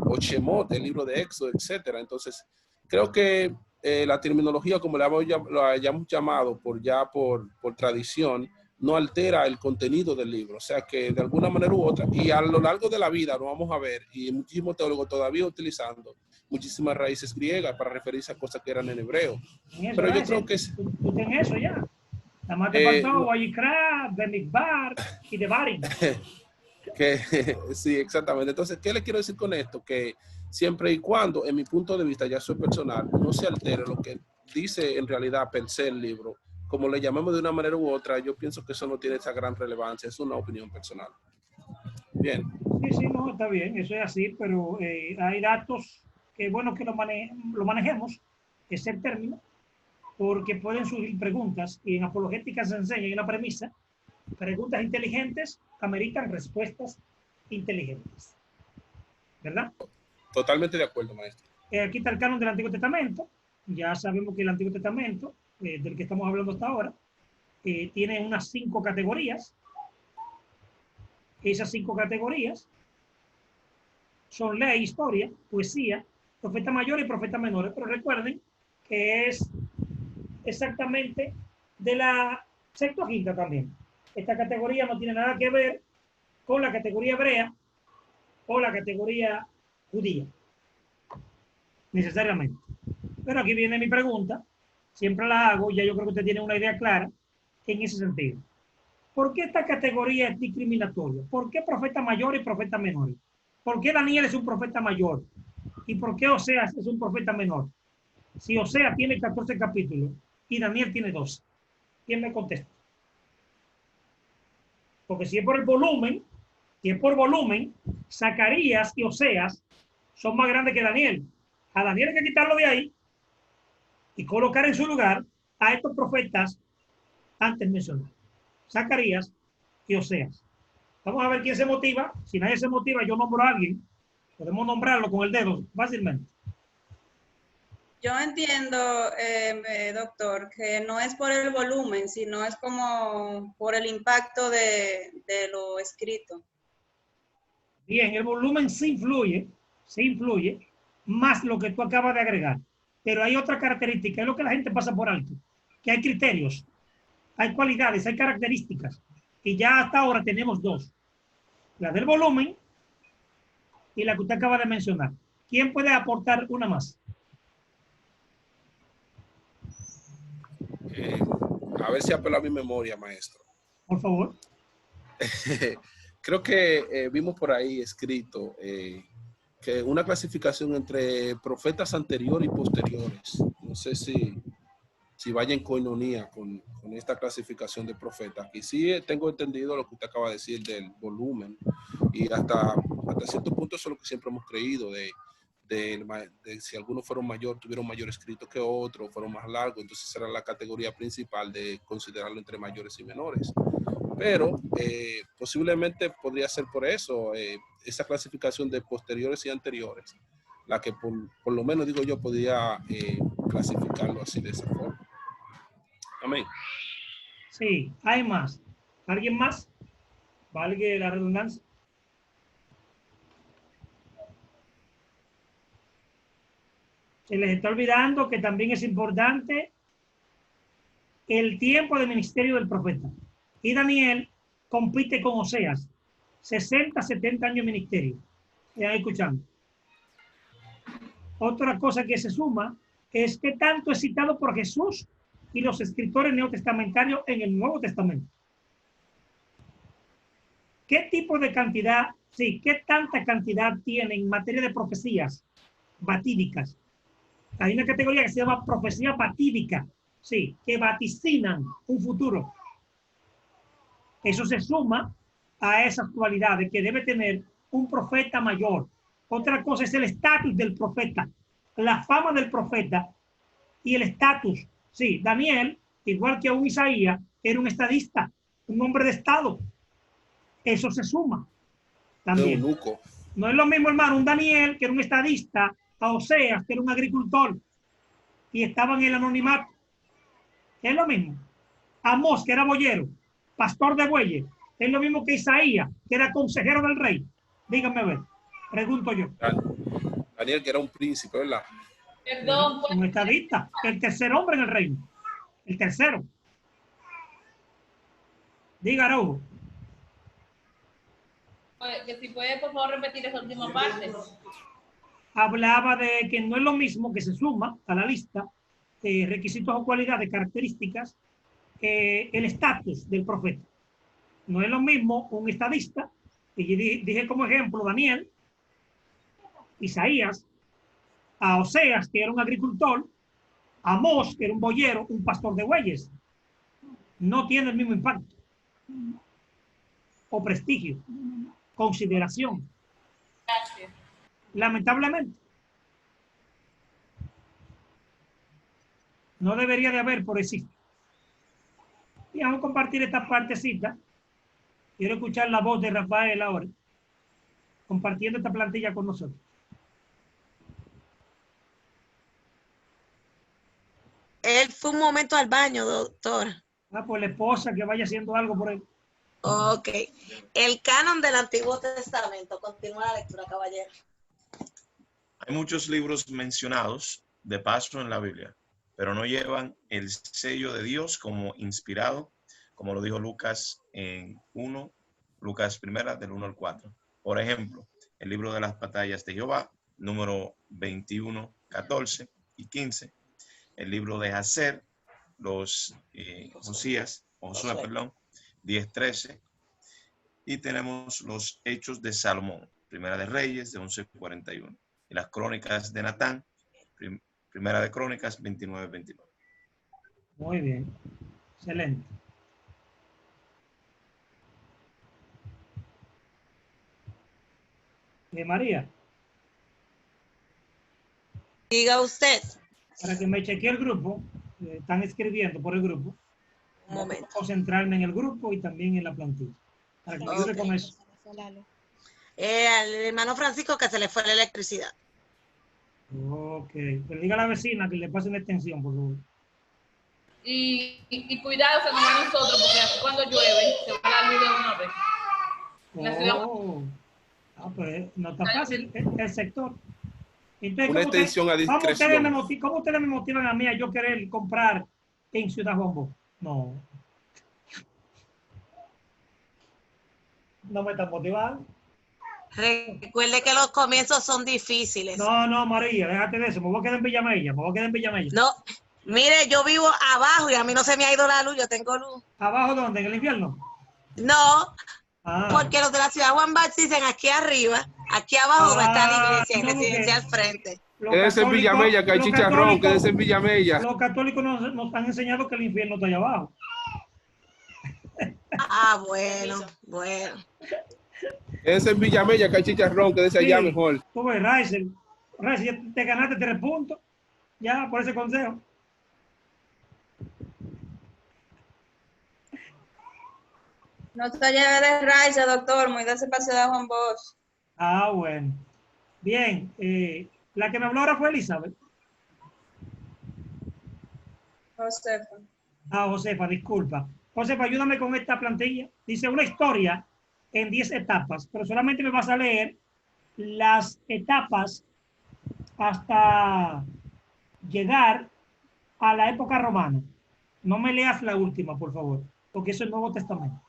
o Shemot, el libro de Éxodo, etc. Entonces, creo que la terminología, como lo hayamos llamado por tradición, no altera el contenido del libro. O sea que de alguna manera u otra, y a lo largo de la vida lo vamos a ver, y muchísimos teólogos todavía utilizando muchísimas raíces griegas para referirse a cosas que eran en hebreo. Pero yo creo que... Tú tienes eso ya. Nada más te faltó Vayikra, Bemidbar y Devarim. Sí, exactamente. Entonces, ¿qué le quiero decir con esto? Que siempre y cuando, en mi punto de vista, ya soy personal, no se altere lo que dice en realidad per se el libro, como le llamemos de una manera u otra, yo pienso que eso no tiene esa gran relevancia, es una opinión personal. Bien. Sí, no, está bien, eso es así, pero hay datos que es bueno que lo manejemos, ese es el término, porque pueden surgir preguntas, y en apologética se enseña, hay una premisa, preguntas inteligentes ameritan respuestas inteligentes. ¿Verdad? Totalmente de acuerdo, maestro. Aquí está el canon del Antiguo Testamento. Ya sabemos que el Antiguo Testamento, del que estamos hablando hasta ahora, tiene unas 5 categorías. Esas 5 categorías son ley, historia, poesía, profeta mayor y profeta menores. Pero recuerden que es exactamente de la Septuaginta también. Esta categoría no tiene nada que ver con la categoría hebrea o la categoría judía, necesariamente. Pero aquí viene mi pregunta, siempre la hago, ya yo creo que usted tiene una idea clara en ese sentido. ¿Por qué esta categoría es discriminatoria? ¿Por qué profeta mayor y profeta menor? ¿Por qué Daniel es un profeta mayor? ¿Y por qué Oseas es un profeta menor? Si Oseas tiene 14 capítulos y Daniel tiene 12. ¿Quién me contesta? Porque si es por el volumen, Zacarías y Oseas son más grandes que Daniel. A Daniel hay que quitarlo de ahí y colocar en su lugar a estos profetas antes mencionados, Zacarías y Oseas. Vamos a ver quién se motiva. Si nadie se motiva, yo nombro a alguien. Podemos nombrarlo con el dedo fácilmente. Yo entiendo, doctor, que no es por el volumen, sino es como por el impacto de lo escrito. Bien, el volumen sí influye, más lo que tú acabas de agregar. Pero hay otra característica, es lo que la gente pasa por alto, que hay criterios, hay cualidades, hay características. Y ya hasta ahora tenemos 2. La del volumen y la que usted acaba de mencionar. ¿Quién puede aportar una más? A ver si apelo a mi memoria, maestro. Por favor. Creo que vimos por ahí escrito que una clasificación entre profetas anteriores y posteriores. No sé si vaya en coinonía con esta clasificación de profetas. Y sí tengo entendido lo que usted acaba de decir del volumen. Y hasta cierto punto eso es lo que siempre hemos creído, de si algunos fueron tuvieron mayor escrito que otros, fueron más largos, entonces será la categoría principal de considerarlo entre mayores y menores. Pero posiblemente podría ser por eso, esa clasificación de posteriores y anteriores, la que por lo menos digo yo podría clasificarlo así de esa forma. Amén. Sí, hay más. ¿Alguien más? Valga la redundancia. Se les está olvidando que también es importante el tiempo de ministerio del profeta. Y Daniel compite con Oseas. 60, 70 años de ministerio. ¿Están escuchando? Otra cosa que se suma es que tanto es citado por Jesús y los escritores neotestamentarios en el Nuevo Testamento. ¿Qué tipo de cantidad, qué tanta cantidad tiene en materia de profecías batídicas? Hay una categoría que se llama profecía batídica, que vaticinan un futuro. Eso se suma a esas cualidades que debe tener un profeta mayor. Otra cosa es el estatus del profeta, la fama del profeta y el estatus. Sí, Daniel, igual que un Isaías, era un estadista, un hombre de estado. Eso se suma también. No es lo mismo, hermano, un Daniel, que era un estadista, a Oseas, que era un agricultor, y estaba en el anonimato. Es lo mismo. Amós, que era boyero, pastor de bueyes, es lo mismo que Isaías, que era consejero del rey. Díganme a ver, pregunto yo. Daniel, que era un príncipe, ¿verdad? Perdón, pues. Un estadista, el tercer hombre en el reino. El tercero. Diga, Araujo. Que si puede, por favor, repetir esa última parte. Hablaba de que no es lo mismo que se suma a la lista requisitos o cualidades, características, el estatus del profeta. No es lo mismo un estadista, y dije como ejemplo Daniel, Isaías, a Oseas, que era un agricultor, a Amós, que era un boyero, un pastor de bueyes. No tiene el mismo impacto o prestigio, consideración. Gracias. Lamentablemente. No debería de haber, por existe. Y vamos a compartir esta partecita. Quiero escuchar la voz de Rafael ahora, compartiendo esta plantilla con nosotros. Él fue un momento al baño, doctor. Pues la esposa que vaya haciendo algo por él. Ok. El canon del Antiguo Testamento. Continúa la lectura, caballero. Hay muchos libros mencionados de paso en la Biblia, pero no llevan el sello de Dios como inspirado, como lo dijo Lucas en Lucas 1, del 1 al 4. Por ejemplo, el libro de las batallas de Jehová, número 21, 14 y 15. El libro de Hacer, Josué, 10, 13. Y tenemos los Hechos de Salomón, Primera de Reyes, de 11, 41. Y las Crónicas de Natán, Primera de Crónicas, 29, 29. Muy bien. Excelente. María. Diga usted. Para que me chequee el grupo, están escribiendo por el grupo. Un momento. Concentrarme en el grupo y también en la plantilla. Para que me ayude con eso. Al hermano Francisco que se le fue la electricidad. Ok. Pero diga a la vecina que le pase una extensión, por favor. Y cuidado, se nos va a nosotros, porque así cuando llueve, se va la luz de una vez. Pues no está fácil el sector. Entonces, una extensión a discreción. ¿Cómo ustedes me motivan a mí a yo querer comprar en Ciudad Bombo? No. No me están motivando. Recuerde que los comienzos son difíciles. No, no, María, déjate de eso. Me voy a quedar en Villamella. No, mire, yo vivo abajo y a mí no se me ha ido la luz, yo tengo luz. ¿Abajo dónde? ¿En el infierno? No, Ah. porque los de la ciudad Juan Bautista dicen aquí arriba, aquí abajo donde está la iglesia, en no, residencia al frente. Quédese en Villamella, que hay chicharrón, quédese en Villamella. Los católicos nos han enseñado que el infierno está allá abajo. Ah, bueno. Quédese en Villamella, que hay chicharrón, quédese allá mejor. Tú ves, Raizel, ya te ganaste 3 puntos, ya, por ese consejo. No se lleve de Raiza, doctor, muy de ese paseo de Juan Bosch. Ah, bueno. Bien, la que me habló ahora fue Elizabeth. Josefa. Ah, Josefa, disculpa. Josefa, ayúdame con esta plantilla. Dice una historia en 10 etapas, pero solamente me vas a leer las etapas hasta llegar a la época romana. No me leas la última, por favor, porque eso es el Nuevo Testamento.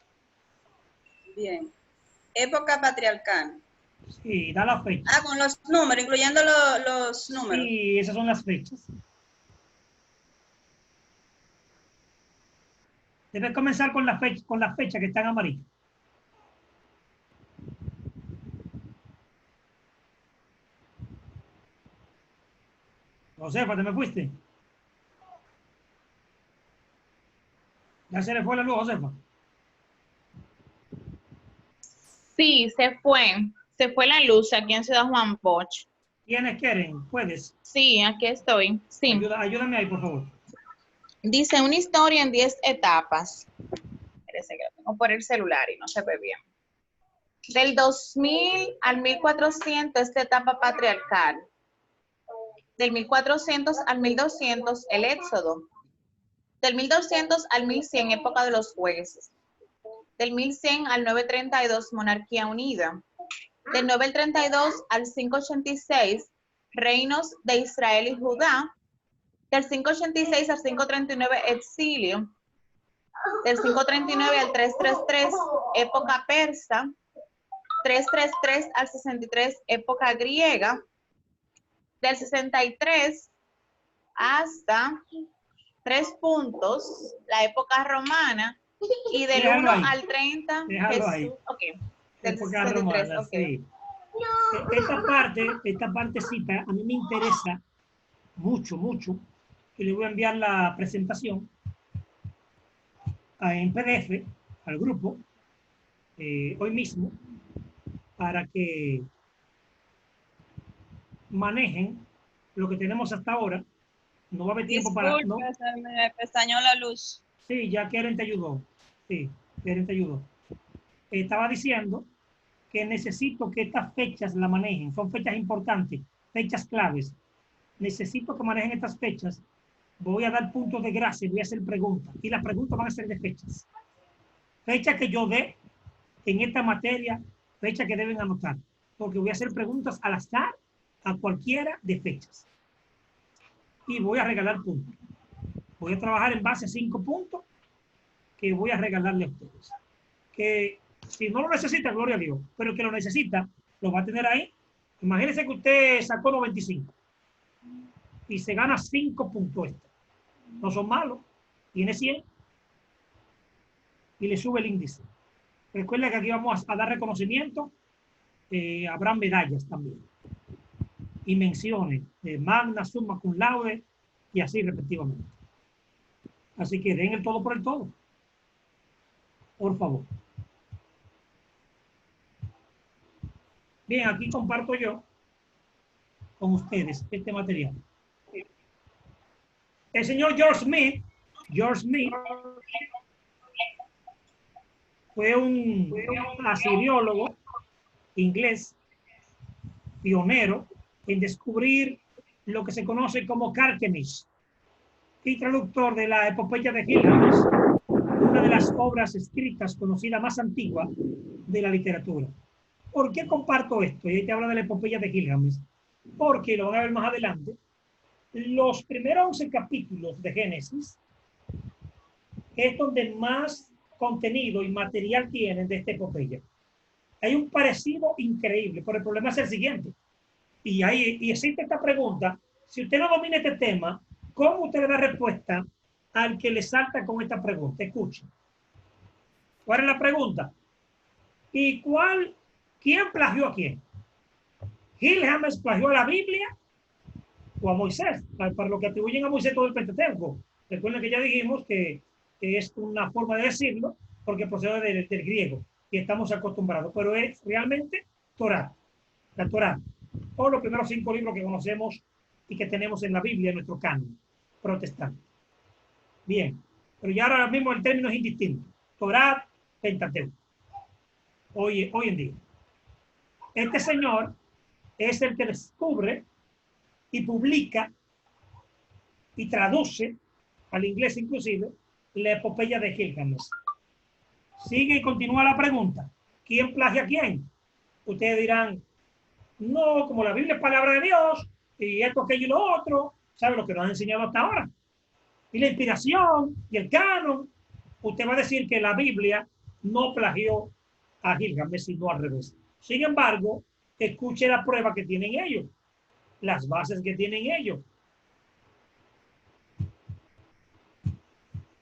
Bien. Época patriarcal. Sí, da la fecha. Ah, con los números, incluyendo los números. Sí, esas son las fechas. Debes comenzar con la fecha que está en amarillo. Josefa, ¿te me fuiste? ¿Ya se le fue la luz, Josefa? Sí, se fue. Se fue la luz aquí en Ciudad Juan Bosch. ¿Quiénes quieren? ¿Puedes? Sí, aquí estoy. Sí. Ayúdame ahí, por favor. Dice una historia en 10 etapas. Parece que lo tengo por el celular y no se ve bien. Del 2000 al 1400, esta etapa patriarcal. Del 1400 al 1200, el éxodo. Del 1200 al 1100, época de los jueces. Del 1100 al 932, monarquía unida. Del 932 al 586, reinos de Israel y Judá. Del 586 al 539, exilio. Del 539 al 333, época persa. 333 al 63, época griega. Del 63 hasta 3 puntos, la época romana. Y del 1 al 30, Déjalo ahí. Ok. Del Época 63, romana, ok. sí. Esta partecita a mí me interesa mucho, y le voy a enviar la presentación en PDF al grupo hoy mismo para que manejen lo que tenemos hasta ahora. No va a haber tiempo para... ¿no? Se me pestañó la luz. Sí, ya Keren te ayudó. Sí, Keren te ayudó. Estaba diciendo que necesito que estas fechas la manejen. Son fechas importantes, fechas claves. Necesito que manejen estas fechas. Voy a dar puntos de gracia, voy a hacer preguntas. Y las preguntas van a ser de fechas. Fecha que yo dé en esta materia, fecha que deben anotar. Porque voy a hacer preguntas al azar a cualquiera de fechas. Y voy a regalar puntos. Voy a trabajar en base a 5 puntos que voy a regalarle a ustedes. Que si no lo necesita, gloria a Dios. Pero el que lo necesita, lo va a tener ahí. Imagínense que usted sacó 95 y se gana 5 puntos extra. No son malos. Tiene 100 y le sube el índice. Recuerda que aquí vamos a dar reconocimiento. Habrá medallas también. Y menciones de magna, summa cum laude y así respectivamente. Así que den el todo por el todo. Por favor. Bien, aquí comparto yo con ustedes este material. El señor George Smith fue un asiriólogo inglés pionero en descubrir lo que se conoce como Carchemish y traductor de la epopeya de Gilgamesh, una de las obras escritas conocida más antigua de la literatura. ¿Por qué comparto esto? Y ahí te hablo de la epopeya de Gilgamesh. Porque, lo van a ver más adelante, los primeros 11 capítulos de Génesis es donde más contenido y material tienen de esta epopeya. Hay un parecido increíble, pero el problema es el siguiente. Y existe esta pregunta. Si usted no domina este tema, ¿cómo usted le da respuesta al que le salta con esta pregunta? Escuche. ¿Cuál es la pregunta? ¿Quién plagió a quién? ¿Gil James plagió a la Biblia o a Moisés? Para lo que atribuyen a Moisés todo el Pentateuco. Recuerden que ya dijimos que es una forma de decirlo porque procede del griego y estamos acostumbrados, pero es realmente Torá, la Torá, o los primeros 5 libros que conocemos y que tenemos en la Biblia, en nuestro canon protestante. Bien, pero ya ahora mismo el término es indistinto. Torá, Pentateuco. Hoy en día. Este señor es el que descubre y publica y traduce al inglés inclusive la epopeya de Gilgamesh. Sigue y continúa la pregunta. ¿Quién plagia a quién? Ustedes dirán, no, como la Biblia es palabra de Dios, y esto, aquello y lo otro, ¿sabe lo que nos han enseñado hasta ahora? Y la inspiración y el canon, usted va a decir que la Biblia no plagió a Gilgamesh, sino al revés. Sin embargo, escuche la prueba que tienen ellos, las bases que tienen ellos.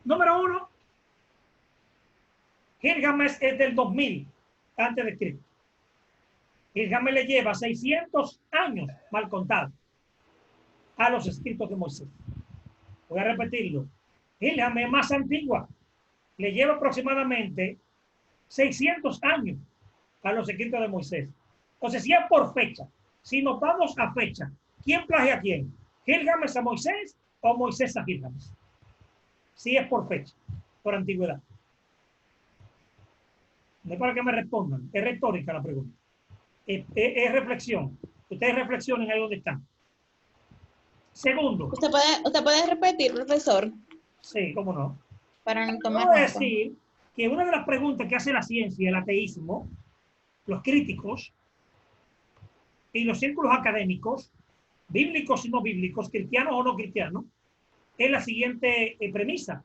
Número 1, Gilgamesh es del 2000 antes de Cristo. Gilgamesh le lleva 600 años, mal contado, a los escritos de Moisés. Voy a repetirlo. Gilgamesh es más antigua, le lleva aproximadamente 600 años a los escritos de Moisés. Entonces, si es por fecha, si nos vamos a fecha, ¿quién plagia a quién? ¿Gilgamesh a Moisés o Moisés a Gilgamesh? Si es por fecha, por antigüedad. No es para que me respondan, es retórica la pregunta. Es reflexión. Ustedes reflexionen ahí donde están. Segundo. ¿Usted puede repetir, profesor? Sí, cómo no. Para no tomar Puedo nota. decir que una de las preguntas que hace la ciencia, el ateísmo, los críticos y los círculos académicos, bíblicos y no bíblicos, cristianos o no cristianos, es la siguiente premisa.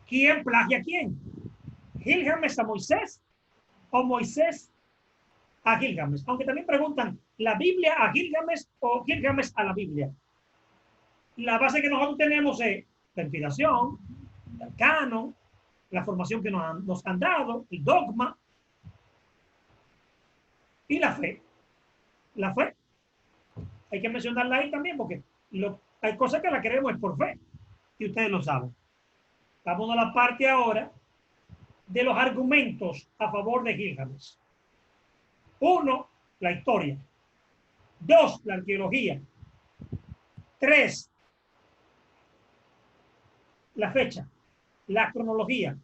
¿Quién plagia a quién? ¿Gilgamesh a Moisés o Moisés a Gilgamesh? Aunque también preguntan, ¿la Biblia a Gilgamesh o Gilgamesh a la Biblia? La base que nosotros tenemos es la inspiración, el canon, la formación que nos han dado, el dogma y la fe. La fe. Hay que mencionarla ahí también porque hay cosas que la queremos es por fe y ustedes lo saben. Vamos a la parte ahora de los argumentos a favor de Gilgamesh. 1, la historia. 2, la arqueología. 3, la fecha, la cronología.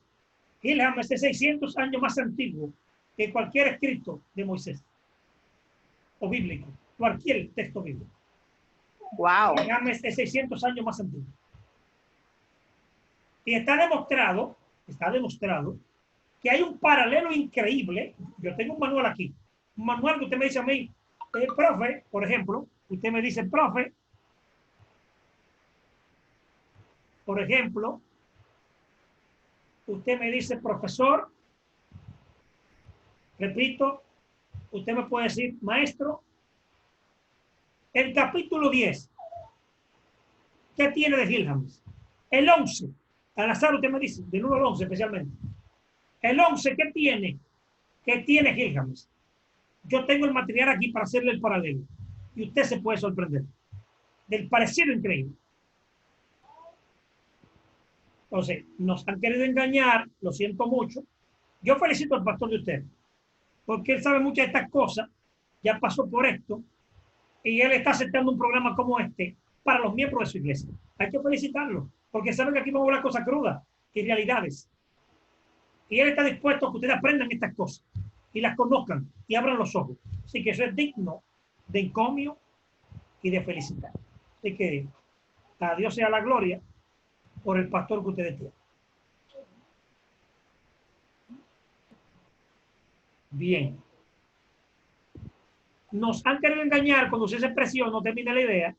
Gilgamesh es 600 años más antiguo que cualquier escrito de Moisés o bíblico, cualquier texto bíblico. Wow. Gilgamesh es 600 años más antiguo. Y está demostrado que hay un paralelo increíble. Yo tengo un manual aquí, un manual que usted me dice a mí, profe, por ejemplo, usted me dice, profe, por ejemplo, usted me dice, profesor, repito, usted me puede decir, maestro, el capítulo 10, ¿qué tiene de Gilgamesh? El 11, al azar usted me dice, del 1 al 11 especialmente. El 11, ¿qué tiene? ¿Qué tiene Gilgamesh? Yo tengo el material aquí para hacerle el paralelo. Y usted se puede sorprender del parecido increíble. Entonces, nos han querido engañar, lo siento mucho. Yo felicito al pastor de usted, porque él sabe muchas de estas cosas, ya pasó por esto, y él está aceptando un programa como este para los miembros de su iglesia. Hay que felicitarlo, porque sabe que aquí vamos a hablar cosas crudas y realidades. Y él está dispuesto a que ustedes aprendan estas cosas y las conozcan y abran los ojos. Así que eso es digno de encomio y de felicitar. Así que a Dios sea la gloria por el pastor que ustedes tienen. Bien. Nos han querido engañar, cuando se hace expresión, no termina la idea,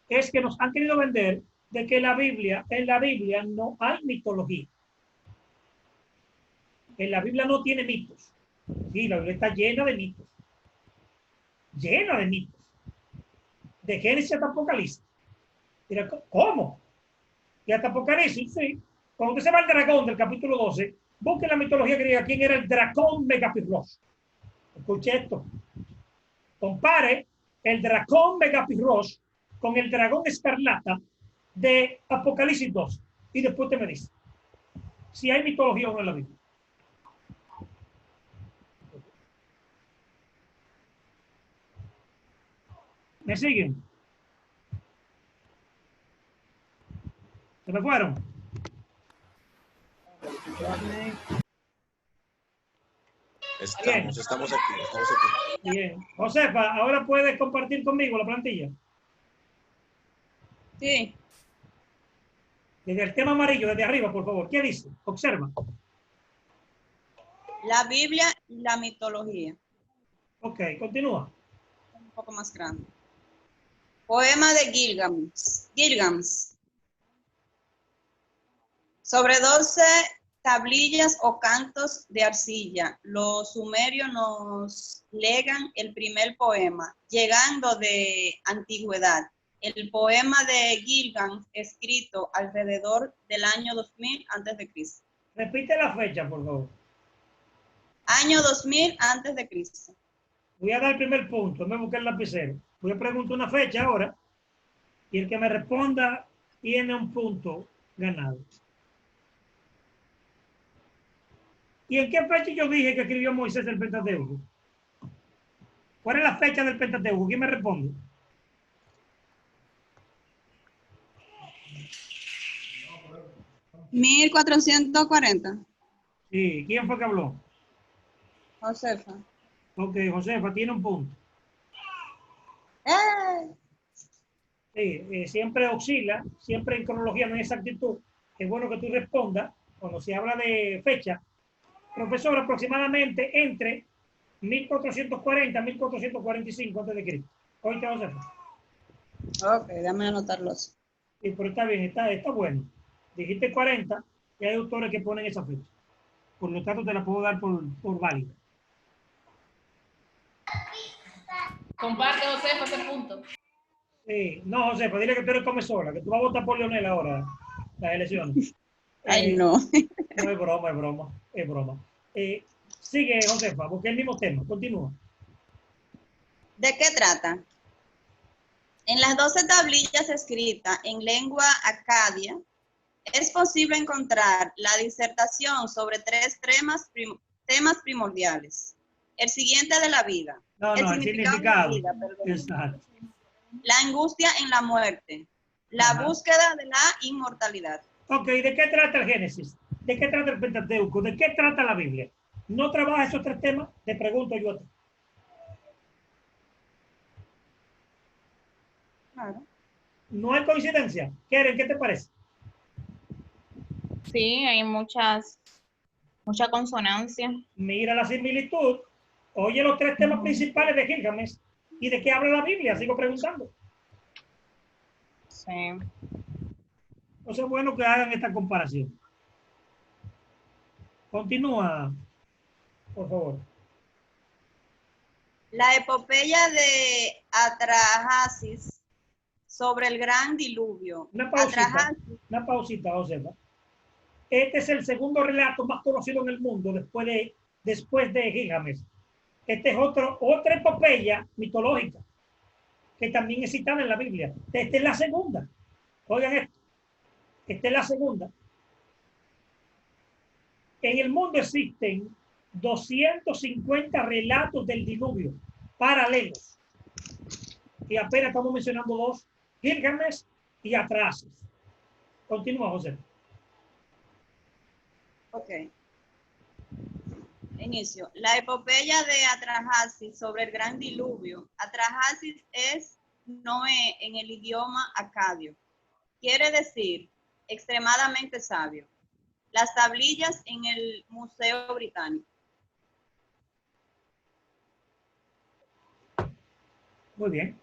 es que nos han querido vender de que en la Biblia no hay mitología. En la Biblia no tiene mitos. Sí, la Biblia está llena de mitos. Llena de mitos. De Génesis hasta Apocalipsis. Mira, ¿cómo? Y hasta Apocalipsis, sí. Cuando usted se va al dragón del capítulo 12, busque en la mitología griega quién era el dragón Megapirros. Escuche esto. Compare el dragón Megapirros con el dragón escarlata de Apocalipsis 2. Y después te me dice si hay mitología o no en la Biblia. ¿Me siguen? ¿Se me fueron? Estamos aquí. Bien. Josefa, ahora puedes compartir conmigo la plantilla. Sí. Desde el tema amarillo, desde arriba, por favor. ¿Qué dice? Observa. La Biblia y la mitología. Ok, continúa. Un poco más grande. Poema de Gilgamesh. Gilgamesh. Sobre 12 tablillas o cantos de arcilla, los sumerios nos legan el primer poema, llegando de antigüedad. El poema de Gilgamesh, escrito alrededor del año 2000 a.C. Repite la fecha, por favor. Año 2000 a.C. Voy a dar el primer punto. Me busqué el lapicero. Voy a preguntar una fecha ahora. Y el que me responda tiene un punto ganado. ¿Y en qué fecha yo dije que escribió Moisés el Pentateuco? ¿Cuál es la fecha del Pentateuco? ¿Quién me responde? ¿1440? Sí, ¿quién fue que habló? Josefa. Ok, Josefa tiene un punto. ¡Eh! Sí, siempre oscila, siempre en cronología no hay exactitud. Es bueno que tú respondas cuando se habla de fecha. Profesor, aproximadamente entre 1440 y 1445 a.C. Oíste, Josefa. Ok, déjame anotarlos. Sí, pero está bien, está bueno. Dijiste 40 y hay autores que ponen esa fecha. Por lo tanto, te la puedo dar por válida. Comparte, Josefa, ese punto. Sí, no, Josefa, dile que tú eres come sola, que tú vas a votar por Leonel ahora, las elecciones. Ay, no. No, es broma, es broma, es broma. Sigue, Josefa, porque es el mismo tema. Continúa. ¿De qué trata? En las 12 tablillas escritas en lengua acadia, es posible encontrar la disertación sobre 3 temas primordiales. El siguiente de la vida. No, el significado. De la vida, perdón. Exacto. La angustia en la muerte. La búsqueda de la inmortalidad. Ok, ¿de qué trata el Génesis? ¿De qué trata el Pentateuco? ¿De qué trata la Biblia? ¿No trabaja esos 3 temas? Te pregunto yo a ti. Claro. No hay coincidencia. Keren, ¿qué te parece? Sí, hay mucha consonancia. Mira la similitud. Oye los 3 temas principales de Gilgamesh. ¿Y de qué habla la Biblia? Sigo preguntando. Sí. Entonces es bueno que hagan esta comparación. Continúa, por favor. La epopeya de Atrahasis sobre el gran diluvio. Una pausita, Josefa. Este es el segundo relato más conocido en el mundo después de Gilgamesh. Este es otra epopeya mitológica que también es citada en la Biblia. Esta es la segunda. Oigan esto. Esta es la segunda. En el mundo existen 250 relatos del diluvio paralelos. Y apenas estamos mencionando 2, Gilgamesh y Atrahasis. Continúa, José. Ok. Inicio. La epopeya de Atrahasis sobre el gran diluvio. Atrahasis es Noé en el idioma acadio. Quiere decir extremadamente sabio. Las tablillas en el Museo Británico. Muy bien.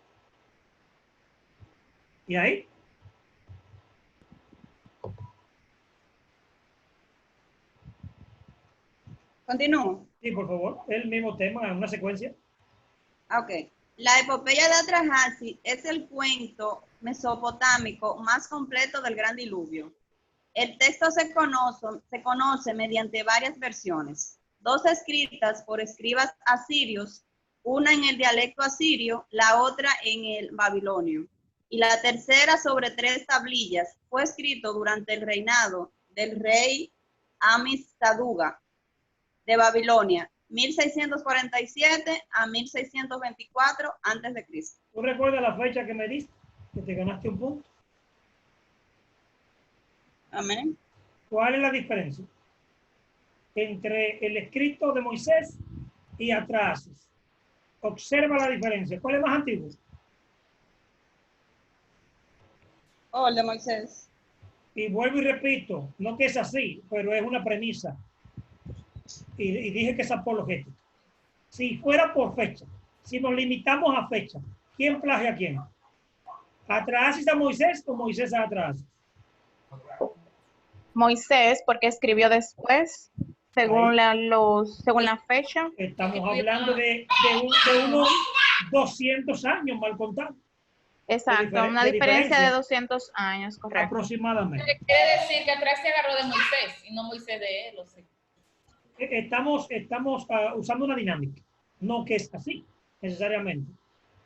¿Y ahí? Continúo. Sí, por favor, el mismo tema en una secuencia. Ok. La epopeya de Atrahasis es el cuento mesopotámico más completo del Gran Diluvio. El texto se conoce mediante varias versiones, dos escritas por escribas asirios, una en el dialecto asirio, la otra en el babilonio, y la tercera sobre 3 tablillas. Fue escrito durante el reinado del rey Amistaduga de Babilonia, 1647 a 1624 a.C. ¿Tú recuerdas la fecha que me diste? Que te ganaste un punto. Amén. ¿Cuál es la diferencia entre el escrito de Moisés y Atrahasis? Observa la diferencia. ¿Cuál es más antiguo? Oh, el de Moisés. Y vuelvo y repito, no que es así, pero es una premisa. Y dije que es apologética. Si fuera por fecha, si nos limitamos a fecha, ¿quién plagia a quién? ¿Atrahasis a Moisés o Moisés a Atrahasis? Moisés, porque escribió después, según la fecha. Estamos hablando de unos 200 años, mal contado. Exacto, una diferencia de 200 años, correcto. Aproximadamente. Quiere decir que atrás se agarró de Moisés y no Moisés de él, ¿o sí? Estamos usando una dinámica, no que es así, necesariamente.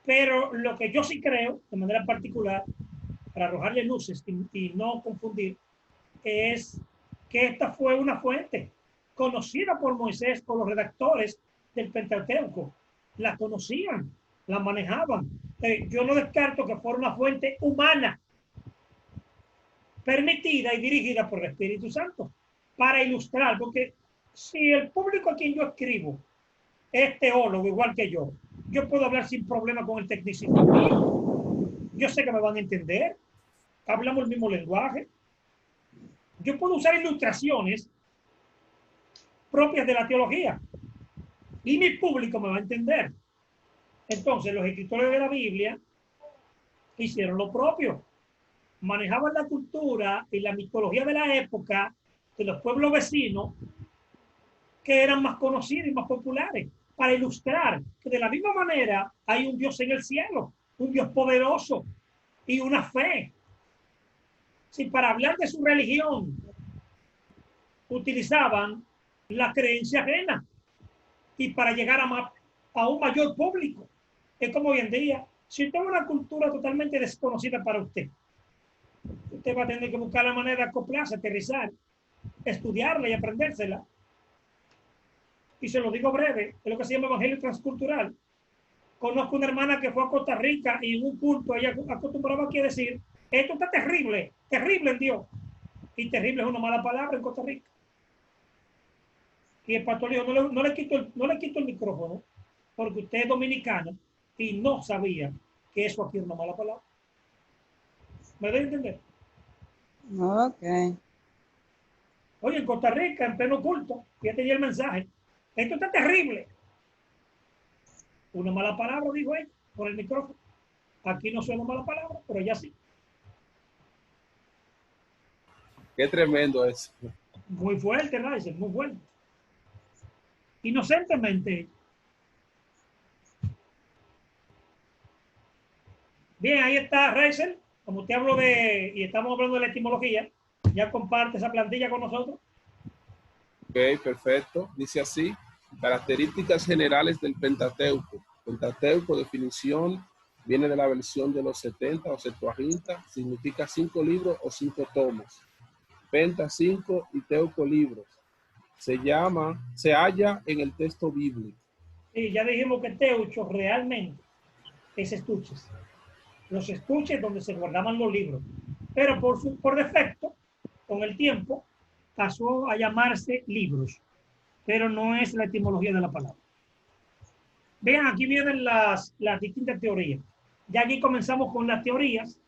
Pero lo que yo sí creo, de manera particular, para arrojarle luces y no confundir, es que esta fue una fuente conocida por Moisés, por los redactores del Pentateuco. La conocían, la manejaban. Yo no descarto que fuera una fuente humana, permitida y dirigida por el Espíritu Santo, para ilustrar, porque si el público a quien yo escribo es teólogo igual que yo puedo hablar sin problema con el tecnicismo mío. Yo sé que me van a entender, hablamos el mismo lenguaje. Yo puedo usar ilustraciones propias de la teología y mi público me va a entender. Entonces, los escritores de la Biblia hicieron lo propio. Manejaban la cultura y la mitología de la época de los pueblos vecinos que eran más conocidos y más populares, para ilustrar que de la misma manera hay un Dios en el cielo, un Dios poderoso y una fe. Si para hablar de su religión utilizaban la creencia ajena y para llegar a un mayor público. Es como hoy en día, si usted tiene una cultura totalmente desconocida para usted, usted va a tener que buscar la manera de acoplarse, aterrizar, estudiarla y aprendérsela. Y se lo digo breve, es lo que se llama evangelio transcultural. Conozco una hermana que fue a Costa Rica y en un culto ella acostumbraba aquí a decir, esto está terrible, terrible en Dios. Y terrible es una mala palabra en Costa Rica. Y el pastor dijo, no le quito el micrófono, porque usted es dominicana y no sabía que eso aquí es una mala palabra. ¿Me debe entender? Ok. Oye, en Costa Rica, en pleno culto, fíjate ya el mensaje. Esto está terrible. Una mala palabra, dijo ella, por el micrófono. Aquí no suena mala palabra, pero ya sí. Qué tremendo es. Muy fuerte, Rice, muy fuerte. Inocentemente. Bien, ahí está Rice. Como te hablo y estamos hablando de la etimología, ya comparte esa plantilla con nosotros. Ok, perfecto. Dice así, características generales del Pentateuco. Pentateuco, definición, viene de la versión de los 70 o Septuaginta, significa 5 libros o 5 tomos. Penta 5 y Teuco libros. Se halla en el texto bíblico. Sí, ya dijimos que Teucho realmente es estuches. Los estuches donde se guardaban los libros. Pero por defecto, con el tiempo, pasó a llamarse libros. Pero no es la etimología de la palabra. Vean, aquí vienen las distintas teorías. Ya aquí comenzamos con las teorías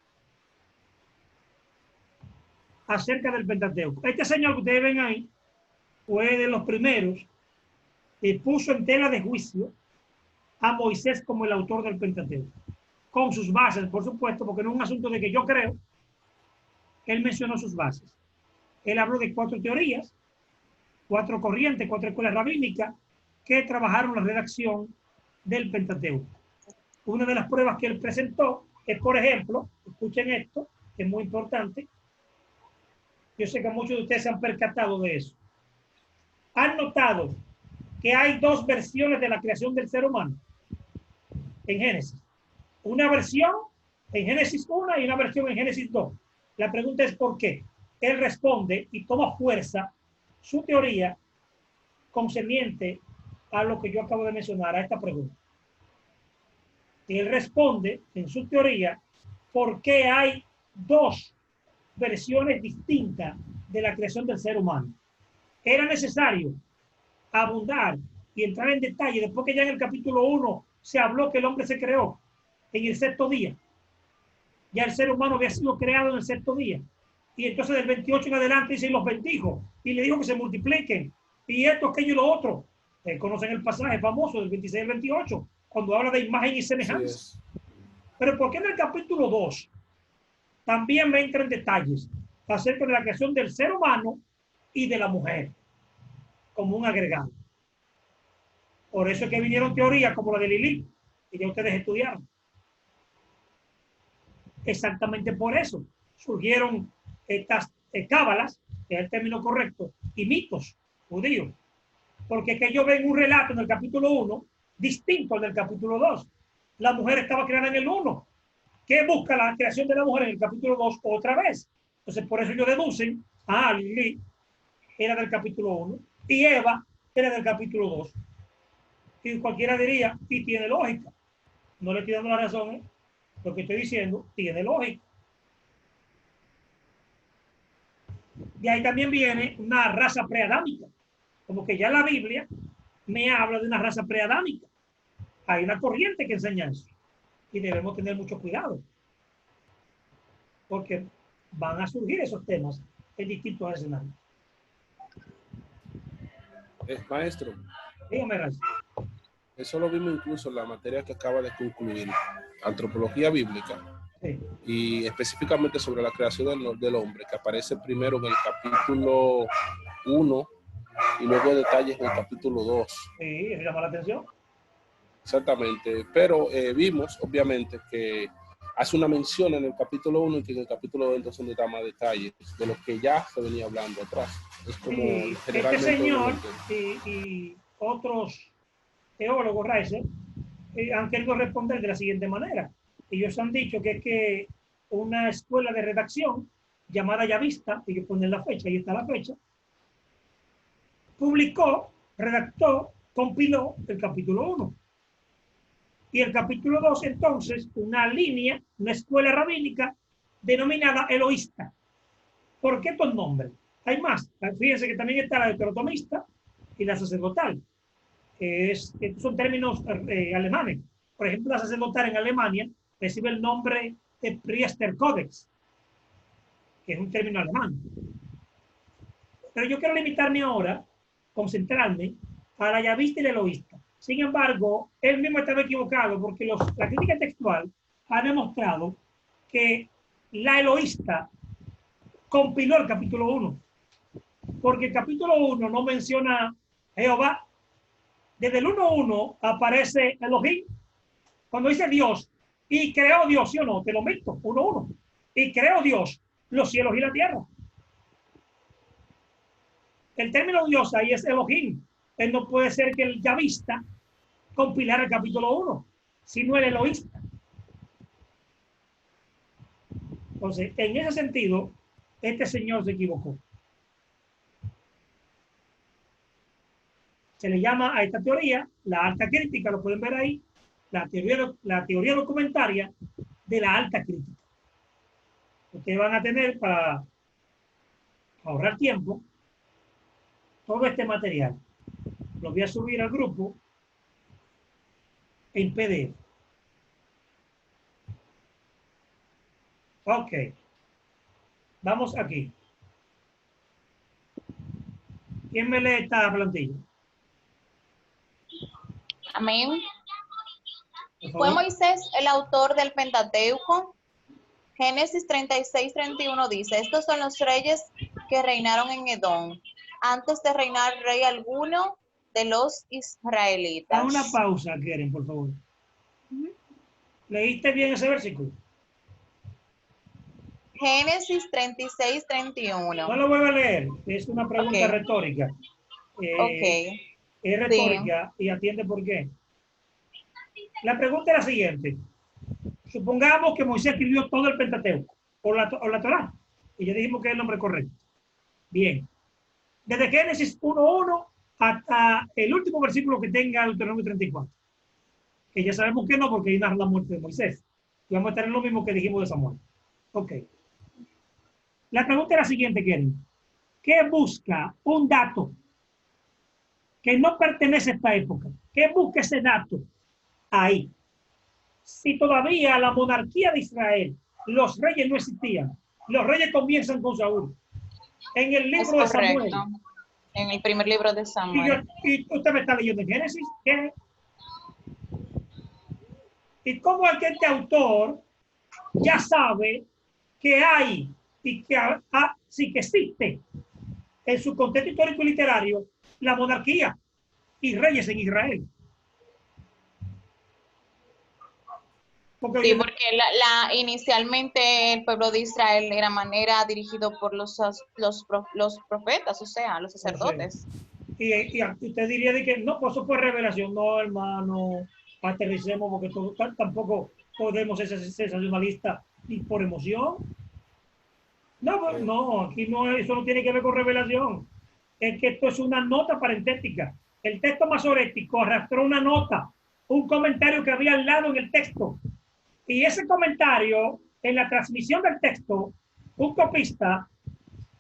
acerca del Pentateuco. Este señor que ustedes ven ahí fue de los primeros que puso en tela de juicio a Moisés como el autor del Pentateuco, con sus bases, por supuesto, porque no es un asunto de que yo creo. Él mencionó sus bases. Él habló de 4 teorías 4 corrientes, 4 escuelas rabínicas que trabajaron la redacción del Pentateuco. Una de las pruebas que él presentó es, por ejemplo, escuchen esto, que es muy importante. Yo sé que muchos de ustedes se han percatado de eso. ¿Han notado que hay 2 versiones de la creación del ser humano en Génesis? Una versión en Génesis 1 y una versión en Génesis 2. La pregunta es ¿por qué? Él responde y toma fuerza su teoría concerniente a lo que yo acabo de mencionar, a esta pregunta. Y él responde en su teoría por qué hay 2 versiones distintas de la creación del ser humano. Era necesario abundar y entrar en detalle después que ya en el capítulo 1 se habló que el hombre se creó en el 6º día. Ya el ser humano había sido creado en el 6º día. Y entonces del 28 en adelante dice, y los bendijo, y le dijo que se multipliquen, y esto, aquello y lo otro. Conocen el pasaje famoso del 26 al 28, cuando habla de imagen y semejanza. Pero ¿por qué en el capítulo 2 también me entra en detalles acerca de la creación del ser humano y de la mujer, como un agregado? Por eso es que vinieron teorías como la de Lilith, que ya ustedes estudiaron. Exactamente por eso surgieron estas cábalas, que es el término correcto, y mitos judíos. Porque que ellos ven un relato en el capítulo 1 distinto al del capítulo 2. La mujer estaba creada en el 1. ¿Qué busca la creación de la mujer en el capítulo 2 otra vez? Entonces, por eso ellos deducen, Lilith era del capítulo 1 y Eva era del capítulo 2. Y cualquiera diría, y tiene lógica. No le estoy dando la razón, ¿eh? Lo que estoy diciendo tiene lógica. De ahí también viene una raza preadámica. Como que ya la Biblia me habla de una raza preadámica. Hay una corriente que enseña eso. Y debemos tener mucho cuidado. Porque van a surgir esos temas en distintos escenarios. Maestro. Dígame, gracias. Eso lo vimos incluso en la materia que acaba de concluir, antropología bíblica, sí. Y específicamente sobre la creación del hombre, que aparece primero en el capítulo 1 y luego detalles en el capítulo 2. Sí, eso llama la atención. Exactamente, pero vimos obviamente que hace una mención en el capítulo 1 y que en el capítulo 2 entonces nos da más detalles de lo que ya se venía hablando atrás. Es como Sí, generalmente este señor y otros teólogos, Reiser, han querido responder de la siguiente manera. Ellos han dicho que es que una escuela de redacción llamada Yavista, ellos ponen la fecha, ahí está la fecha, publicó, redactó, compiló el capítulo 1. Y el capítulo 2, entonces, una línea, una escuela rabínica denominada Eloísta. ¿Por qué estos nombres? Hay más. Fíjense que también está la deuteronomista y la sacerdotal. Estos son términos alemanes. Por ejemplo, la sacerdotal en Alemania recibe el nombre de Priesterkodex, que es un término alemán. Pero yo quiero limitarme ahora, concentrarme a la Yavista y la Eloísta. Sin embargo, él mismo estaba equivocado porque la crítica textual ha demostrado que la Eloísta compiló el capítulo 1. Porque el capítulo 1 no menciona Jehová. Desde el 1.1 aparece Elohim. Cuando dice Dios, y creó Dios, ¿sí o no? Te lo meto, 1.1. Y creó Dios los cielos y la tierra. El término Dios ahí es Elohim. Él no puede ser que el Yavista compilara el capítulo 1, sino el Eloísta. Entonces, en ese sentido, este señor se equivocó. Se le llama a esta teoría la alta crítica, lo pueden ver ahí, la teoría documentaria de la alta crítica. Ustedes van a tener, para ahorrar tiempo, todo este material. Lo voy a subir al grupo en PDF. Ok. Vamos aquí. ¿Quién me lee esta plantilla? Amén. ¿Fue Moisés el autor del Pentateuco? Génesis 36:31 dice, estos son los reyes que reinaron en Edom. antes de reinar rey alguno de los israelitas. Da una pausa, Keren, por favor. ¿Leíste bien ese versículo? Génesis 36, 31. No lo vuelvo a leer, es una pregunta Ok. retórica. Ok. Es retórica y atiende por qué. La pregunta es la siguiente. Supongamos que Moisés escribió todo el Pentateuco o la Torá, y ya dijimos que es el nombre correcto. Bien. Desde Génesis 1:1 hasta el último versículo que tenga Deuteronomio 34. Que ya sabemos que no, porque ahí narra la muerte de Moisés. Y vamos a estar en lo mismo que dijimos de Samuel. Ok. La pregunta es la siguiente, Keren. ¿Qué busca un dato que no pertenece a esta época? ¿Qué busca ese dato ahí? Si todavía la monarquía de Israel, los reyes no existían, los reyes comienzan con Saúl. En el Es libro de Samuel. correcto. En el primer libro de Samuel. Y usted me está leyendo en Génesis. ¿Qué? ¿Y cómo es que este autor ya sabe que hay y que sí que existe en su contexto histórico y literario la monarquía y reyes en Israel? Sí, porque inicialmente el pueblo de Israel era dirigido por los profetas, o sea, los sacerdotes. Y usted diría de que no, pues eso fue revelación. No, hermano, aterricemos porque tampoco podemos ser sensacionalistas ni por emoción. No, no, aquí no, eso no tiene que ver con revelación. Es que esto es una nota parentética. El texto masorético arrastró una nota, un comentario que había al lado en el texto. Y ese comentario, en la transmisión del texto, un copista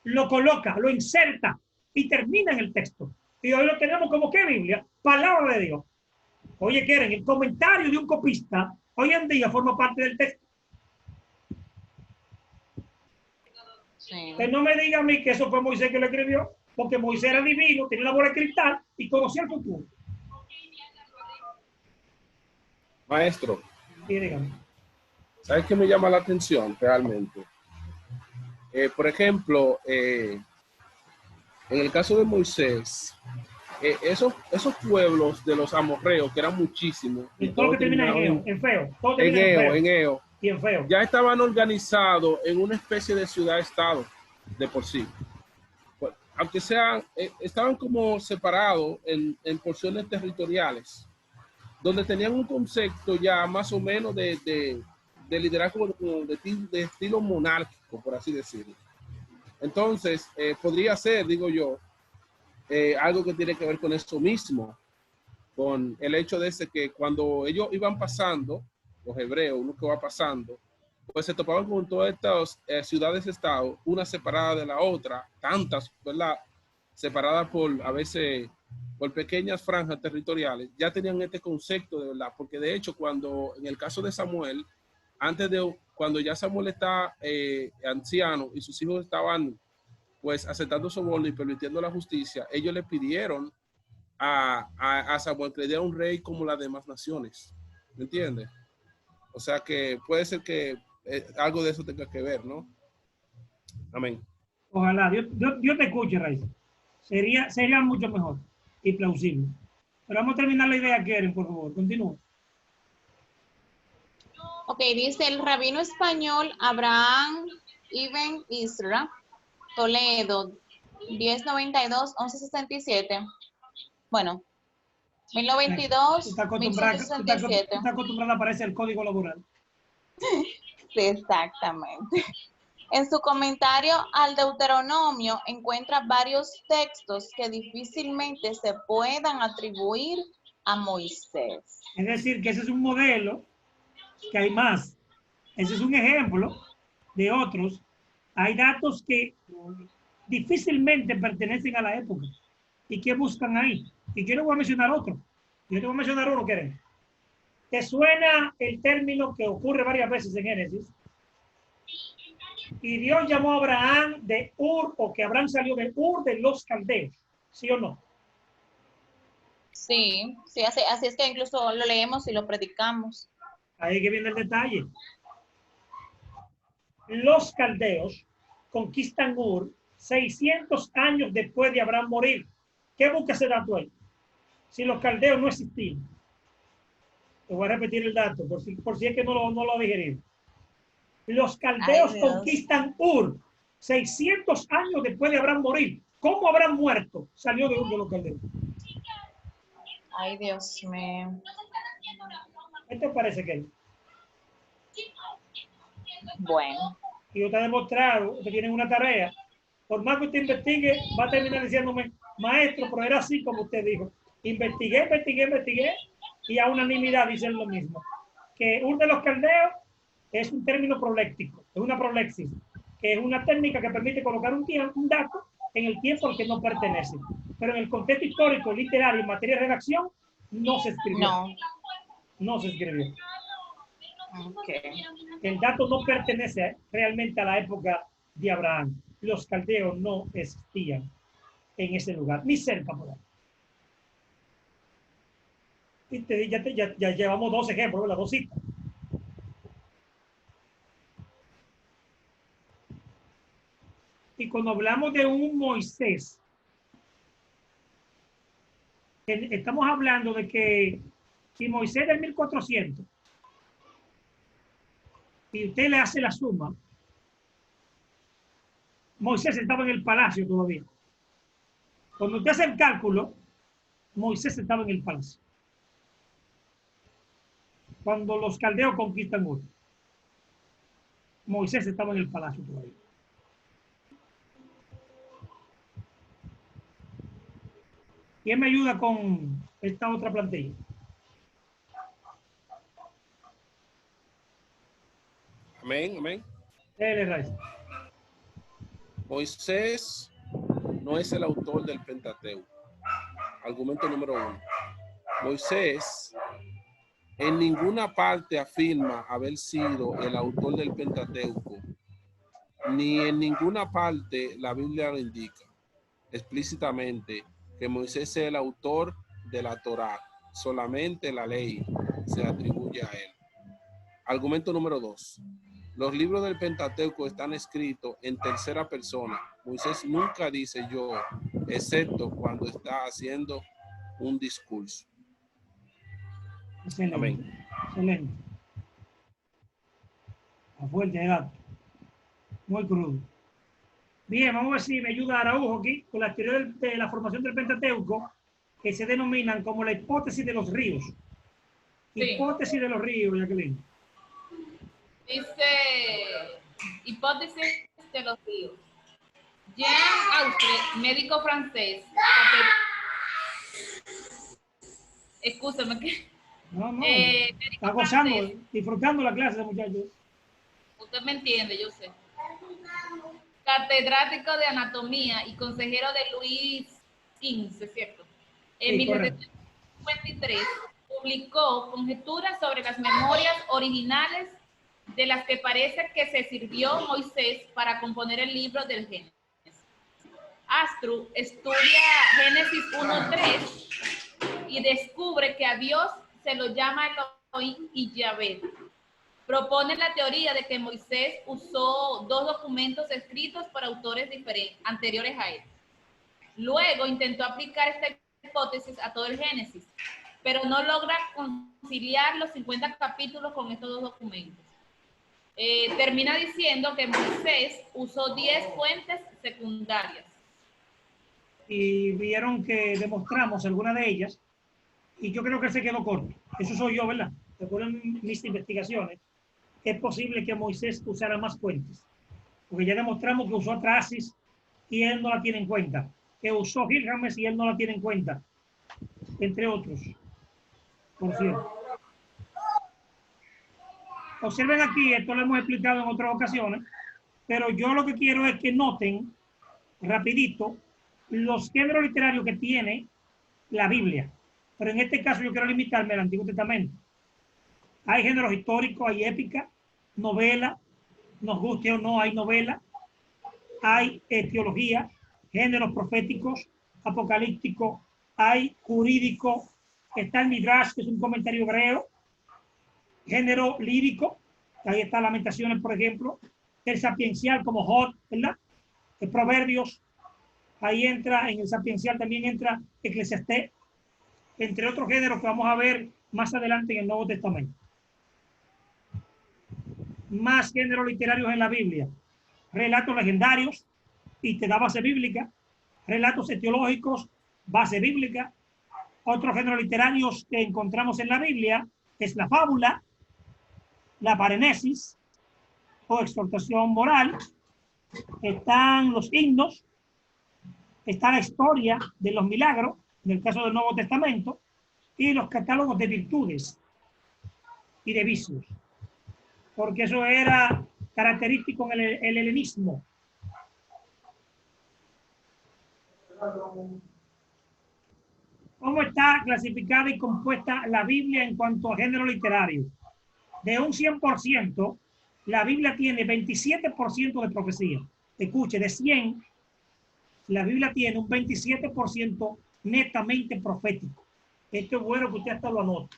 lo coloca, lo inserta y termina en el texto. Y hoy lo tenemos como que Biblia, palabra de Dios. Oye, Keren, el comentario de un copista hoy en día forma parte del texto. Sí. Que no me diga a mí que eso fue Moisés que lo escribió, porque Moisés era divino, tenía una bola de cristal y conocía el futuro. Maestro, Sí, dígame. ¿sabes qué me llama la atención realmente? Por ejemplo, en el caso de Moisés, esos pueblos de los amorreos, que eran muchísimos, Y todo lo que termina en Eo, en feo. Todo termina en Eo, y en feo. ya estaban organizados en una especie de ciudad-estado de por sí. Pues, aunque sean, estaban como separados en porciones territoriales, donde tenían un concepto ya más o menos de liderazgo de estilo monárquico, por así decirlo. Entonces, podría ser, digo yo, algo que tiene que ver con eso mismo, con el hecho de ese que cuando ellos iban pasando, los hebreos, uno que va pasando, pues se topaban con todas estas ciudades-estado, una separada de la otra, tantas, ¿verdad? Separadas por, a veces, por pequeñas franjas territoriales, ya tenían este concepto de verdad, porque de hecho cuando, en el caso de Samuel, cuando ya Samuel está anciano y sus hijos estaban pues aceptando soborno y permitiendo la justicia, ellos le pidieron a Samuel que le diera un rey como las demás naciones, ¿me entiendes? O sea que puede ser que algo de eso tenga que ver, ¿no? Amén. Ojalá, Dios te escuche, Raiza. Sería mucho mejor y plausible. Pero vamos a terminar la idea, Keren, por favor. Continúa. Ok, dice el rabino español Abraham Ibn Isra, Toledo, 1092, 1167. Bueno, 1092, Está acostumbrada 1167. a aparecer el código laboral. Sí, exactamente. En su comentario al Deuteronomio encuentra varios textos que difícilmente se puedan atribuir a Moisés. Es decir, que ese es un modelo, que hay más. Ese es un ejemplo de otros. Hay datos que difícilmente pertenecen a la época. ¿Y qué buscan ahí? Y yo le voy a mencionar otro. Yo te voy a mencionar uno, Keren. ¿Te suena el término que ocurre varias veces en Génesis? Y Dios llamó a Abraham de Ur, o que Abraham salió de Ur de los caldeos. ¿Sí o no? Sí, sí, así es que incluso lo leemos y lo predicamos. Ahí que viene el detalle. Los caldeos conquistan Ur 600 años después de Abraham morir. ¿Qué busca ese dato ahí? Si los caldeos no existían. Te voy a repetir el dato, por si es que no lo ha digerido. Los caldeos conquistan Ur 600 años después de Abraham morir. ¿Cómo Abraham muerto salió de Ur de los caldeos? Ay, Dios mío. ¿Qué te parece, que Bueno. Y usted ha demostrado que tienen una tarea. Por más que usted investigue, va a terminar diciéndome, maestro, pero era así como usted dijo. Investigué, y a unanimidad dicen lo mismo. Que Ur de los caldeos es un término proléctico, es una prolexis, que es una técnica que permite colocar un dato en el tiempo al que no pertenece. Pero en el contexto histórico, literario, en materia de redacción, no se escribió. No se escribió. Okay. El dato no pertenece realmente a la época de Abraham. Los caldeos no existían en ese lugar, ni cerca por ahí. Ya llevamos 2 ejemplos, ¿verdad? 2 citas. Y cuando hablamos de un Moisés, estamos hablando de que si Moisés del 1400, y usted le hace la suma, Moisés estaba en el palacio todavía. Cuando usted hace el cálculo, Moisés estaba en el palacio. Cuando los caldeos conquistan Ur, Moisés estaba en el palacio todavía. ¿Quién me ayuda con esta otra plantilla? Amén, amén. Moisés no es el autor del Pentateuco. Argumento número 1. Moisés en ninguna parte afirma haber sido el autor del Pentateuco, ni en ninguna parte la Biblia lo indica explícitamente que Moisés es el autor de la Torá. Solamente la ley se atribuye a él. Argumento número 2. Los libros del Pentateuco están escritos en tercera persona. Moisés nunca dice yo, excepto cuando está haciendo un discurso. Excelente. Amén. Excelente. A fuerte de dato. Muy crudo. Bien, vamos a ver si me ayuda Araujo aquí con la teoría de la formación del Pentateuco, que se denominan como la hipótesis de los ríos. Sí. Hipótesis de los ríos, Jacqueline. Dice, hipótesis de los ríos. Jean Austre, médico francés. Escúchame que... No. Está gozando, francés, disfrutando la clase, muchachos. Usted me entiende, yo sé. Catedrático de anatomía y consejero de Luis XV, ¿cierto? En 1953 publicó conjeturas sobre las memorias originales de las que parece que se sirvió Moisés para componer el libro del Génesis. Astru estudia Génesis 1:3 y descubre que a Dios se lo llama Elohim y Yahvé. Propone la teoría de que Moisés usó 2 documentos escritos por autores anteriores a él. Luego intentó aplicar esta hipótesis a todo el Génesis, pero no logra conciliar los 50 capítulos con estos 2 documentos. Termina diciendo que Moisés usó 10 fuentes secundarias. Y vieron que demostramos algunas de ellas, y yo creo que se quedó corto. Eso soy yo, ¿verdad? Recuerden mis investigaciones. Es posible que Moisés usara más fuentes, porque ya demostramos que usó Tracis y él no la tiene en cuenta, que usó Gilgamesh y él no la tiene en cuenta, entre otros, por cierto. Observen aquí, esto lo hemos explicado en otras ocasiones, pero yo lo que quiero es que noten rapidito los géneros literarios que tiene la Biblia, pero en este caso yo quiero limitarme al Antiguo Testamento. Hay géneros históricos, hay épica, novela, nos guste o no, hay novela, hay teología, géneros proféticos, apocalíptico, hay jurídico, está el Midrash, que es un comentario hebreo, género lírico, ahí está Lamentaciones, por ejemplo, el sapiencial como Hot, ¿verdad? Proverbios, ahí entra, en el sapiencial también entra Eclesiastés, entre otros géneros que vamos a ver más adelante en el Nuevo Testamento. Más géneros literarios en la Biblia. Relatos legendarios, y te da base bíblica. Relatos etiológicos, base bíblica. Otros géneros literarios que encontramos en la Biblia es la fábula, la parenesis o exhortación moral. Están los himnos, está la historia de los milagros, en el caso del Nuevo Testamento, y los catálogos de virtudes y de vicios, porque eso era característico en el helenismo. ¿Cómo está clasificada y compuesta la Biblia en cuanto a género literario? De un 100%, la Biblia tiene 27% de profecía. Escuche, de 100, la Biblia tiene un 27% netamente profético. Esto es bueno que usted hasta lo anote.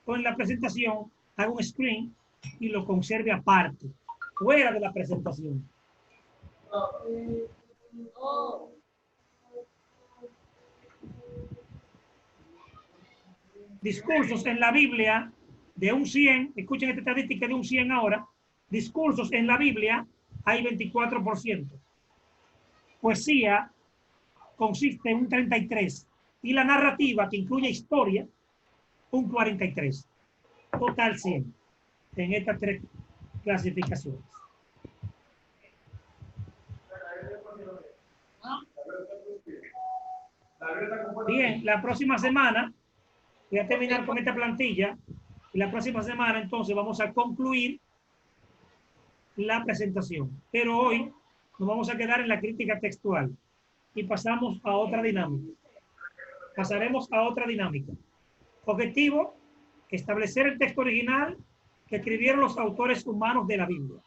Con la presentación, haga un screen y lo conserve aparte, fuera de la presentación. Discursos en la Biblia de un 100, escuchen esta estadística de un 100 ahora, discursos en la Biblia hay 24%. Poesía consiste en un 33%. Y la narrativa, que incluye historia, un 43%. Total 100 en estas tres clasificaciones. Bien, la próxima semana voy a terminar con esta plantilla y la próxima semana entonces vamos a concluir la presentación. Pero hoy nos vamos a quedar en la crítica textual y pasamos a otra dinámica. Pasaremos a otra dinámica. Objetivo: establecer el texto original que escribieron los autores humanos de la Biblia.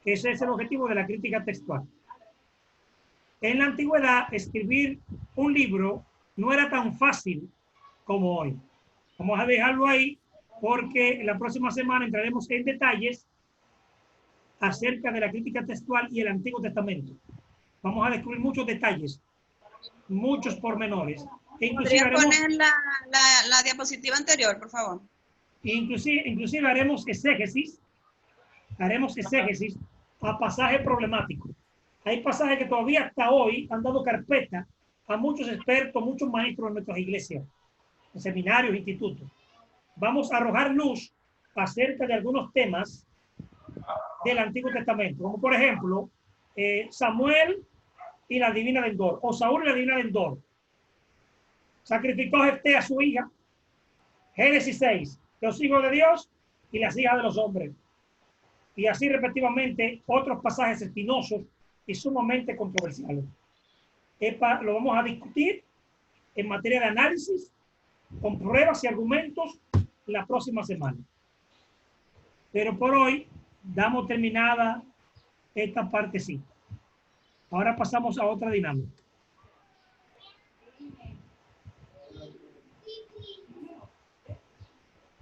Ese es el objetivo de la crítica textual. En la antigüedad, escribir un libro no era tan fácil como hoy. Vamos a dejarlo ahí porque la próxima semana entraremos en detalles acerca de la crítica textual y el Antiguo Testamento. Vamos a descubrir muchos detalles, muchos pormenores. ¿Podría poner la diapositiva anterior, por favor? Inclusive haremos exégesis a pasajes problemáticos. Hay pasajes que todavía hasta hoy han dado carpeta a muchos expertos, muchos maestros en nuestras iglesias, en seminarios, institutos. Vamos a arrojar luz acerca de algunos temas del Antiguo Testamento, como por ejemplo, Samuel y la divina de Endor, o Saúl y la divina de Endor. Sacrificó Jefté a su hija. Génesis 6, los hijos de Dios y las hijas de los hombres. Y así respectivamente otros pasajes espinosos y sumamente controversiales. Lo vamos a discutir en materia de análisis, con pruebas y argumentos, la próxima semana. Pero por hoy damos terminada esta partecita. Ahora pasamos a otra dinámica.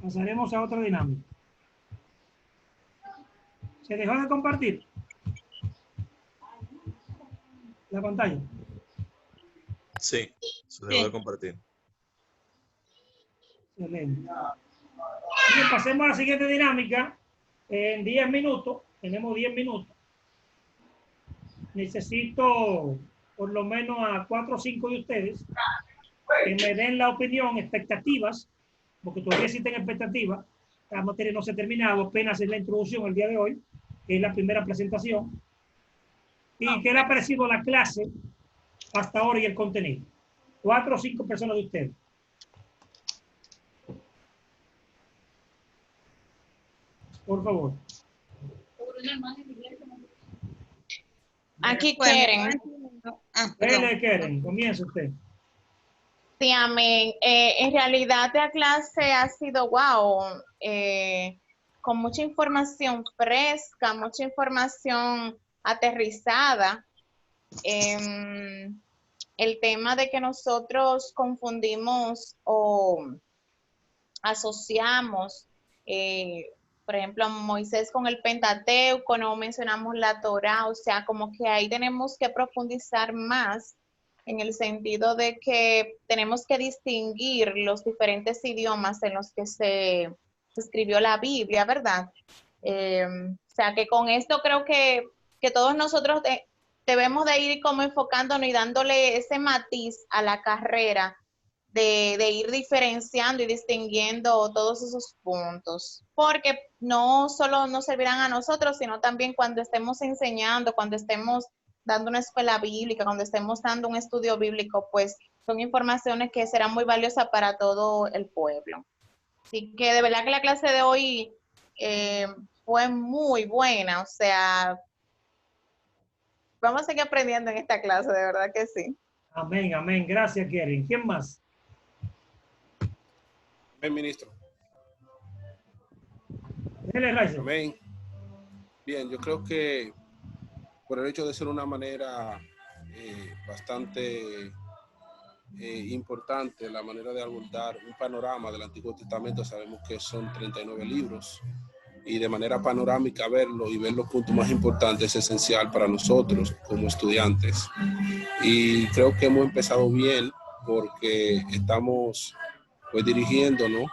Pasaremos a otra dinámica. ¿Se dejó de compartir la pantalla? Sí, se dejó de compartir. Excelente. Bien, pasemos a la siguiente dinámica. En 10 minutos, tenemos 10 minutos. Necesito por lo menos a 4 o 5 de ustedes que me den la opinión, expectativas, porque todavía existen expectativas. La materia no se ha terminado, apenas es la introducción el día de hoy, que es la primera presentación. ¿Y qué le ha parecido la clase hasta ahora y el contenido? 4 o 5 personas de ustedes. Por favor. Aquí quieren. Keren, comienza usted. Sí, amén. En realidad la clase ha sido wow, con mucha información fresca, mucha información aterrizada. El tema de que nosotros confundimos o asociamos Por ejemplo, Moisés con el Pentateuco, no mencionamos la Torá, o sea, como que ahí tenemos que profundizar más en el sentido de que tenemos que distinguir los diferentes idiomas en los que se escribió la Biblia, ¿verdad? O sea, que con esto creo que todos nosotros debemos de ir como enfocándonos y dándole ese matiz a la carrera, de ir diferenciando y distinguiendo todos esos puntos, porque no solo nos servirán a nosotros, sino también cuando estemos enseñando, cuando estemos dando una escuela bíblica, cuando estemos dando un estudio bíblico, pues son informaciones que serán muy valiosas para todo el pueblo. Así que de verdad que la clase de hoy fue muy buena, o sea, vamos a seguir aprendiendo en esta clase, de verdad que sí. Amén, amén. Gracias, Keren. ¿Quién más? Amén, ministro. Dele, Raiza. Amén. Bien, yo creo que por el hecho de ser una manera bastante importante, la manera de abordar un panorama del Antiguo Testamento, sabemos que son 39 libros, y de manera panorámica verlo y ver los puntos más importantes es esencial para nosotros como estudiantes. Y creo que hemos empezado bien porque estamos pues dirigiéndonos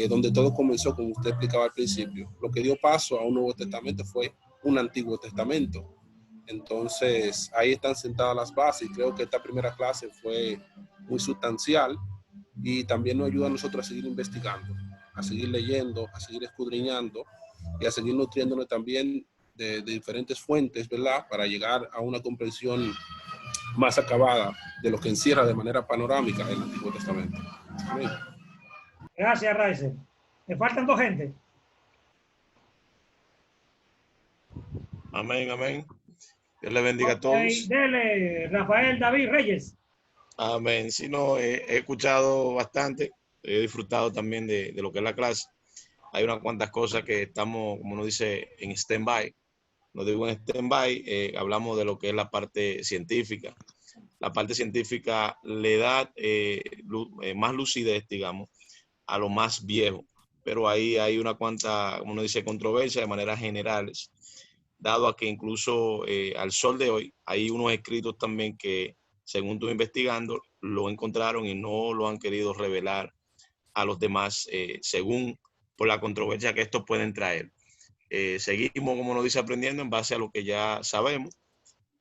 donde todo comenzó, como usted explicaba al principio. Lo que dio paso a un Nuevo Testamento fue un Antiguo Testamento. Entonces, ahí están sentadas las bases y creo que esta primera clase fue muy sustancial y también nos ayuda a nosotros a seguir investigando, a seguir leyendo, a seguir escudriñando y a seguir nutriéndonos también de diferentes fuentes, ¿verdad? Para llegar a una comprensión más acabada de lo que encierra de manera panorámica el Antiguo Testamento. Amén. Gracias, Raiza. Me faltan dos gente. Amén, amén. Dios le bendiga a todos. Dele, Rafael David Reyes. Amén. Sí, no, he escuchado bastante, he disfrutado también de lo que es la clase. Hay unas cuantas cosas que estamos, como uno dice, en stand-by. No digo en stand-by, hablamos de lo que es la parte científica. La parte científica le da más lucidez, digamos, a lo más viejo. Pero ahí hay una cuanta, como uno dice, controversia de manera generales, dado a que incluso al sol de hoy hay unos escritos también que, según estuve investigando, lo encontraron y no lo han querido revelar a los demás, según por la controversia que estos pueden traer. Seguimos, como nos dice, aprendiendo en base a lo que ya sabemos.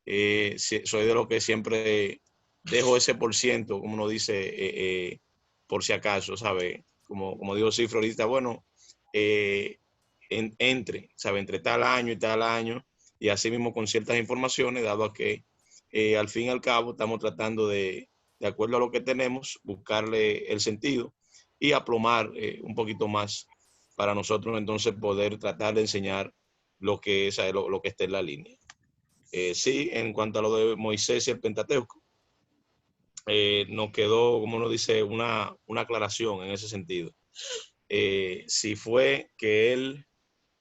Soy de lo que siempre dejo ese %, como nos dice, por si acaso, ¿sabe? Como digo Cifro ahorita, bueno, entre tal año y tal año, y así mismo con ciertas informaciones, dado a que al fin y al cabo estamos tratando de acuerdo a lo que tenemos, buscarle el sentido y aplomar un poquito más para nosotros entonces poder tratar de enseñar lo que es lo que está en la línea. Sí, en cuanto a lo de Moisés y el Pentateuco, nos quedó, como uno dice, una aclaración en ese sentido. Si fue que él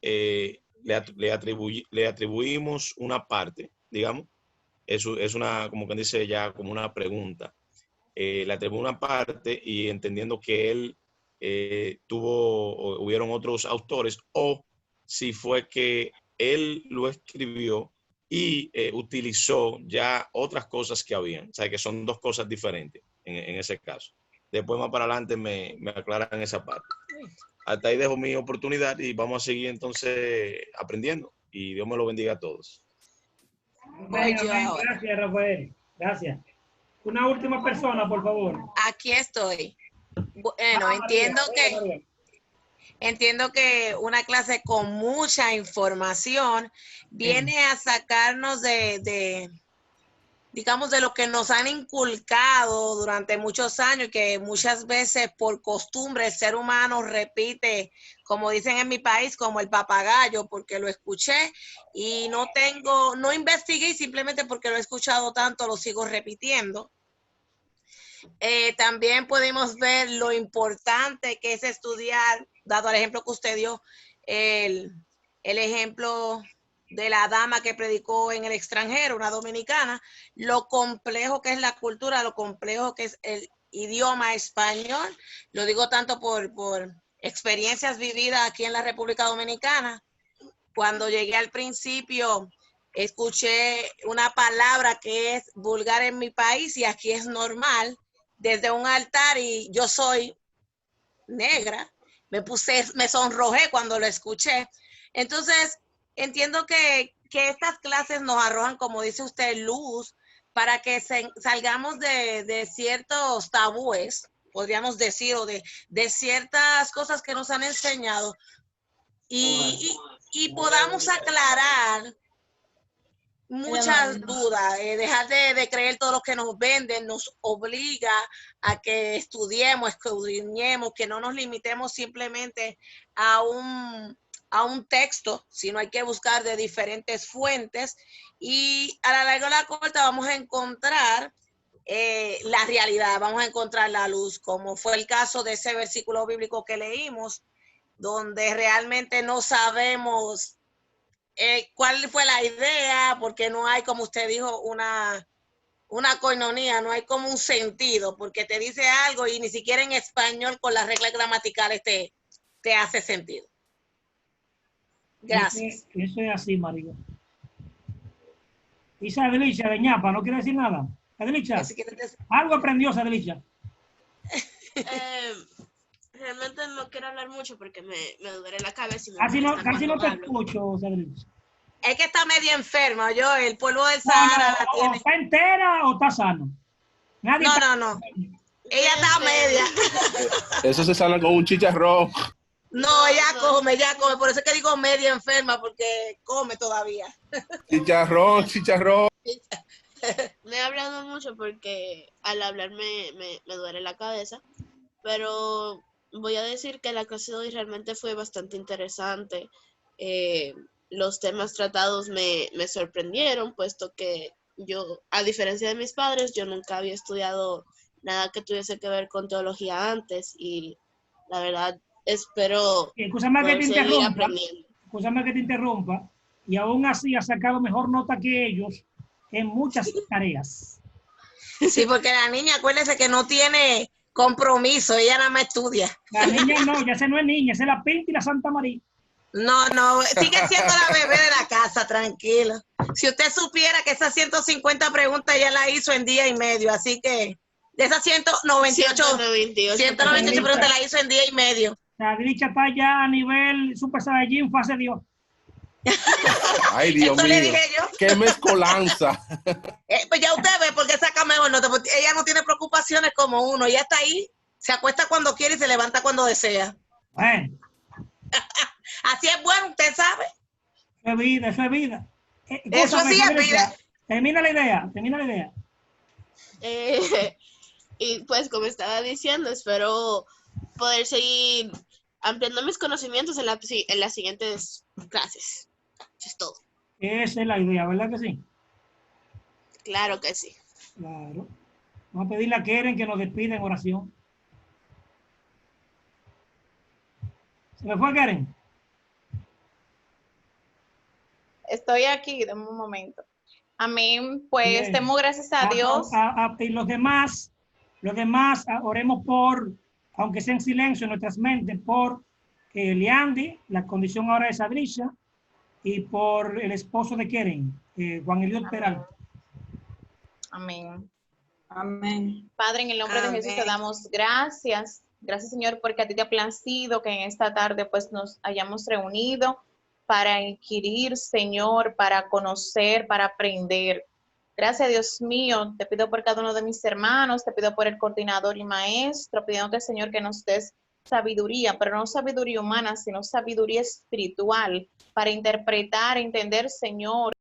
le atribuimos una parte, digamos, eso es una, como quien dice ya, como una pregunta. Le atribuimos una parte y entendiendo que él hubieron otros autores, o si fue que él lo escribió y utilizó ya otras cosas que habían. O sea, que son dos cosas diferentes en ese caso. Después más para adelante me aclaran esa parte. Hasta ahí dejo mi oportunidad y vamos a seguir entonces aprendiendo. Y Dios me lo bendiga a todos. Amén, amén. Gracias, Rafael. Gracias. Una última persona, por favor. Aquí estoy. Bueno, entiendo que una clase con mucha información viene a sacarnos digamos, de lo que nos han inculcado durante muchos años, que muchas veces por costumbre el ser humano repite, como dicen en mi país, como el papagayo, porque lo escuché y no investigué, y simplemente porque lo he escuchado tanto lo sigo repitiendo. También pudimos ver lo importante que es estudiar, dado el ejemplo que usted dio, el ejemplo de la dama que predicó en el extranjero, una dominicana, lo complejo que es la cultura, lo complejo que es el idioma español. Lo digo tanto por experiencias vividas aquí en la República Dominicana. Cuando llegué al principio, escuché una palabra que es vulgar en mi país y aquí es normal, desde un altar, y yo soy negra, me sonrojé cuando lo escuché. Entonces, entiendo que estas clases nos arrojan, como dice usted, luz para que salgamos de ciertos tabúes, podríamos decir, o de ciertas cosas que nos han enseñado y podamos aclarar muchas dudas. Dejar de creer todo lo que nos venden nos obliga a que estudiemos, escudriñemos, que no nos limitemos simplemente a un texto, sino hay que buscar de diferentes fuentes, y a la larga o la corta vamos a encontrar la realidad, vamos a encontrar la luz, como fue el caso de ese versículo bíblico que leímos, donde realmente no sabemos cuál fue la idea, porque no hay, como usted dijo, una coinonía, no hay como un sentido, porque te dice algo y ni siquiera en español con las reglas gramaticales te hace sentido. Gracias. Eso es así, María. Isa Adelicia de Ñapa, ¿no quiere decir nada? Adelicia, algo aprendió Adelicia. Realmente no quiero hablar mucho porque me duele la cabeza. Y Casi no te escucho, Adelicia. Es que está medio enferma, el polvo del Sahara la tiene. ¿Está entera o está sano? No. Ella está media. Eso se sana con un chicharrón. No, ella come. Por eso es que digo media enferma, porque come todavía. Chicharrón. No he hablado mucho porque al hablar me duele la cabeza, pero voy a decir que la clase de hoy realmente fue bastante interesante. Los temas tratados me sorprendieron, puesto que yo, a diferencia de mis padres, yo nunca había estudiado nada que tuviese que ver con teología antes, y la verdad espero seguir aprendiendo. Escúchame que te interrumpa, y aún así ha sacado mejor nota que ellos en muchas tareas. Sí, porque la niña, acuérdese que no tiene compromiso, ella nada más estudia. La niña no, ya se no es niña, esa es la Pinta y la Santa María. No, sigue siendo la bebé de la casa, tranquilo. Si usted supiera que esas 150 preguntas ya la hizo en día y medio, así que de esas 198 preguntas la hizo en día y medio. La Adelicia está ya a nivel Super Saiyajin, fase Dios. Ay, Dios mío. Le dije yo. ¡Qué mezcolanza! Pues ya usted ve por qué saca mejor nota, porque ella no tiene preocupaciones como uno. Ella está ahí, se acuesta cuando quiere y se levanta cuando desea. Bueno. Así es bueno, usted sabe. Eso es vida. Eso sí es vida. Termina la idea. Y pues, como estaba diciendo, espero poder seguir ampliando mis conocimientos en las siguientes clases. Eso es todo. Esa es la idea, ¿verdad que sí? Claro que sí. Claro. Vamos a pedirle a Keren que nos despida en oración. ¿Se me fue, Keren? Estoy aquí, dame un momento. Amén. Pues Bien. demos gracias a Dios. Y los demás, oremos por, aunque sea en silencio en nuestras mentes, por Leandi, la condición ahora de Sadrisha, y por el esposo de Keren, Juan Eliot Peralta. Amén. Amén. Padre, en el nombre de Jesús te damos gracias. Gracias, Señor, porque a ti te ha placido que en esta tarde pues nos hayamos reunido para adquirir, Señor, para conocer, para aprender. Gracias, Dios mío. Te pido por cada uno de mis hermanos, te pido por el coordinador y maestro, pidiéndote, Señor, que nos des sabiduría, pero no sabiduría humana, sino sabiduría espiritual para interpretar, entender, Señor,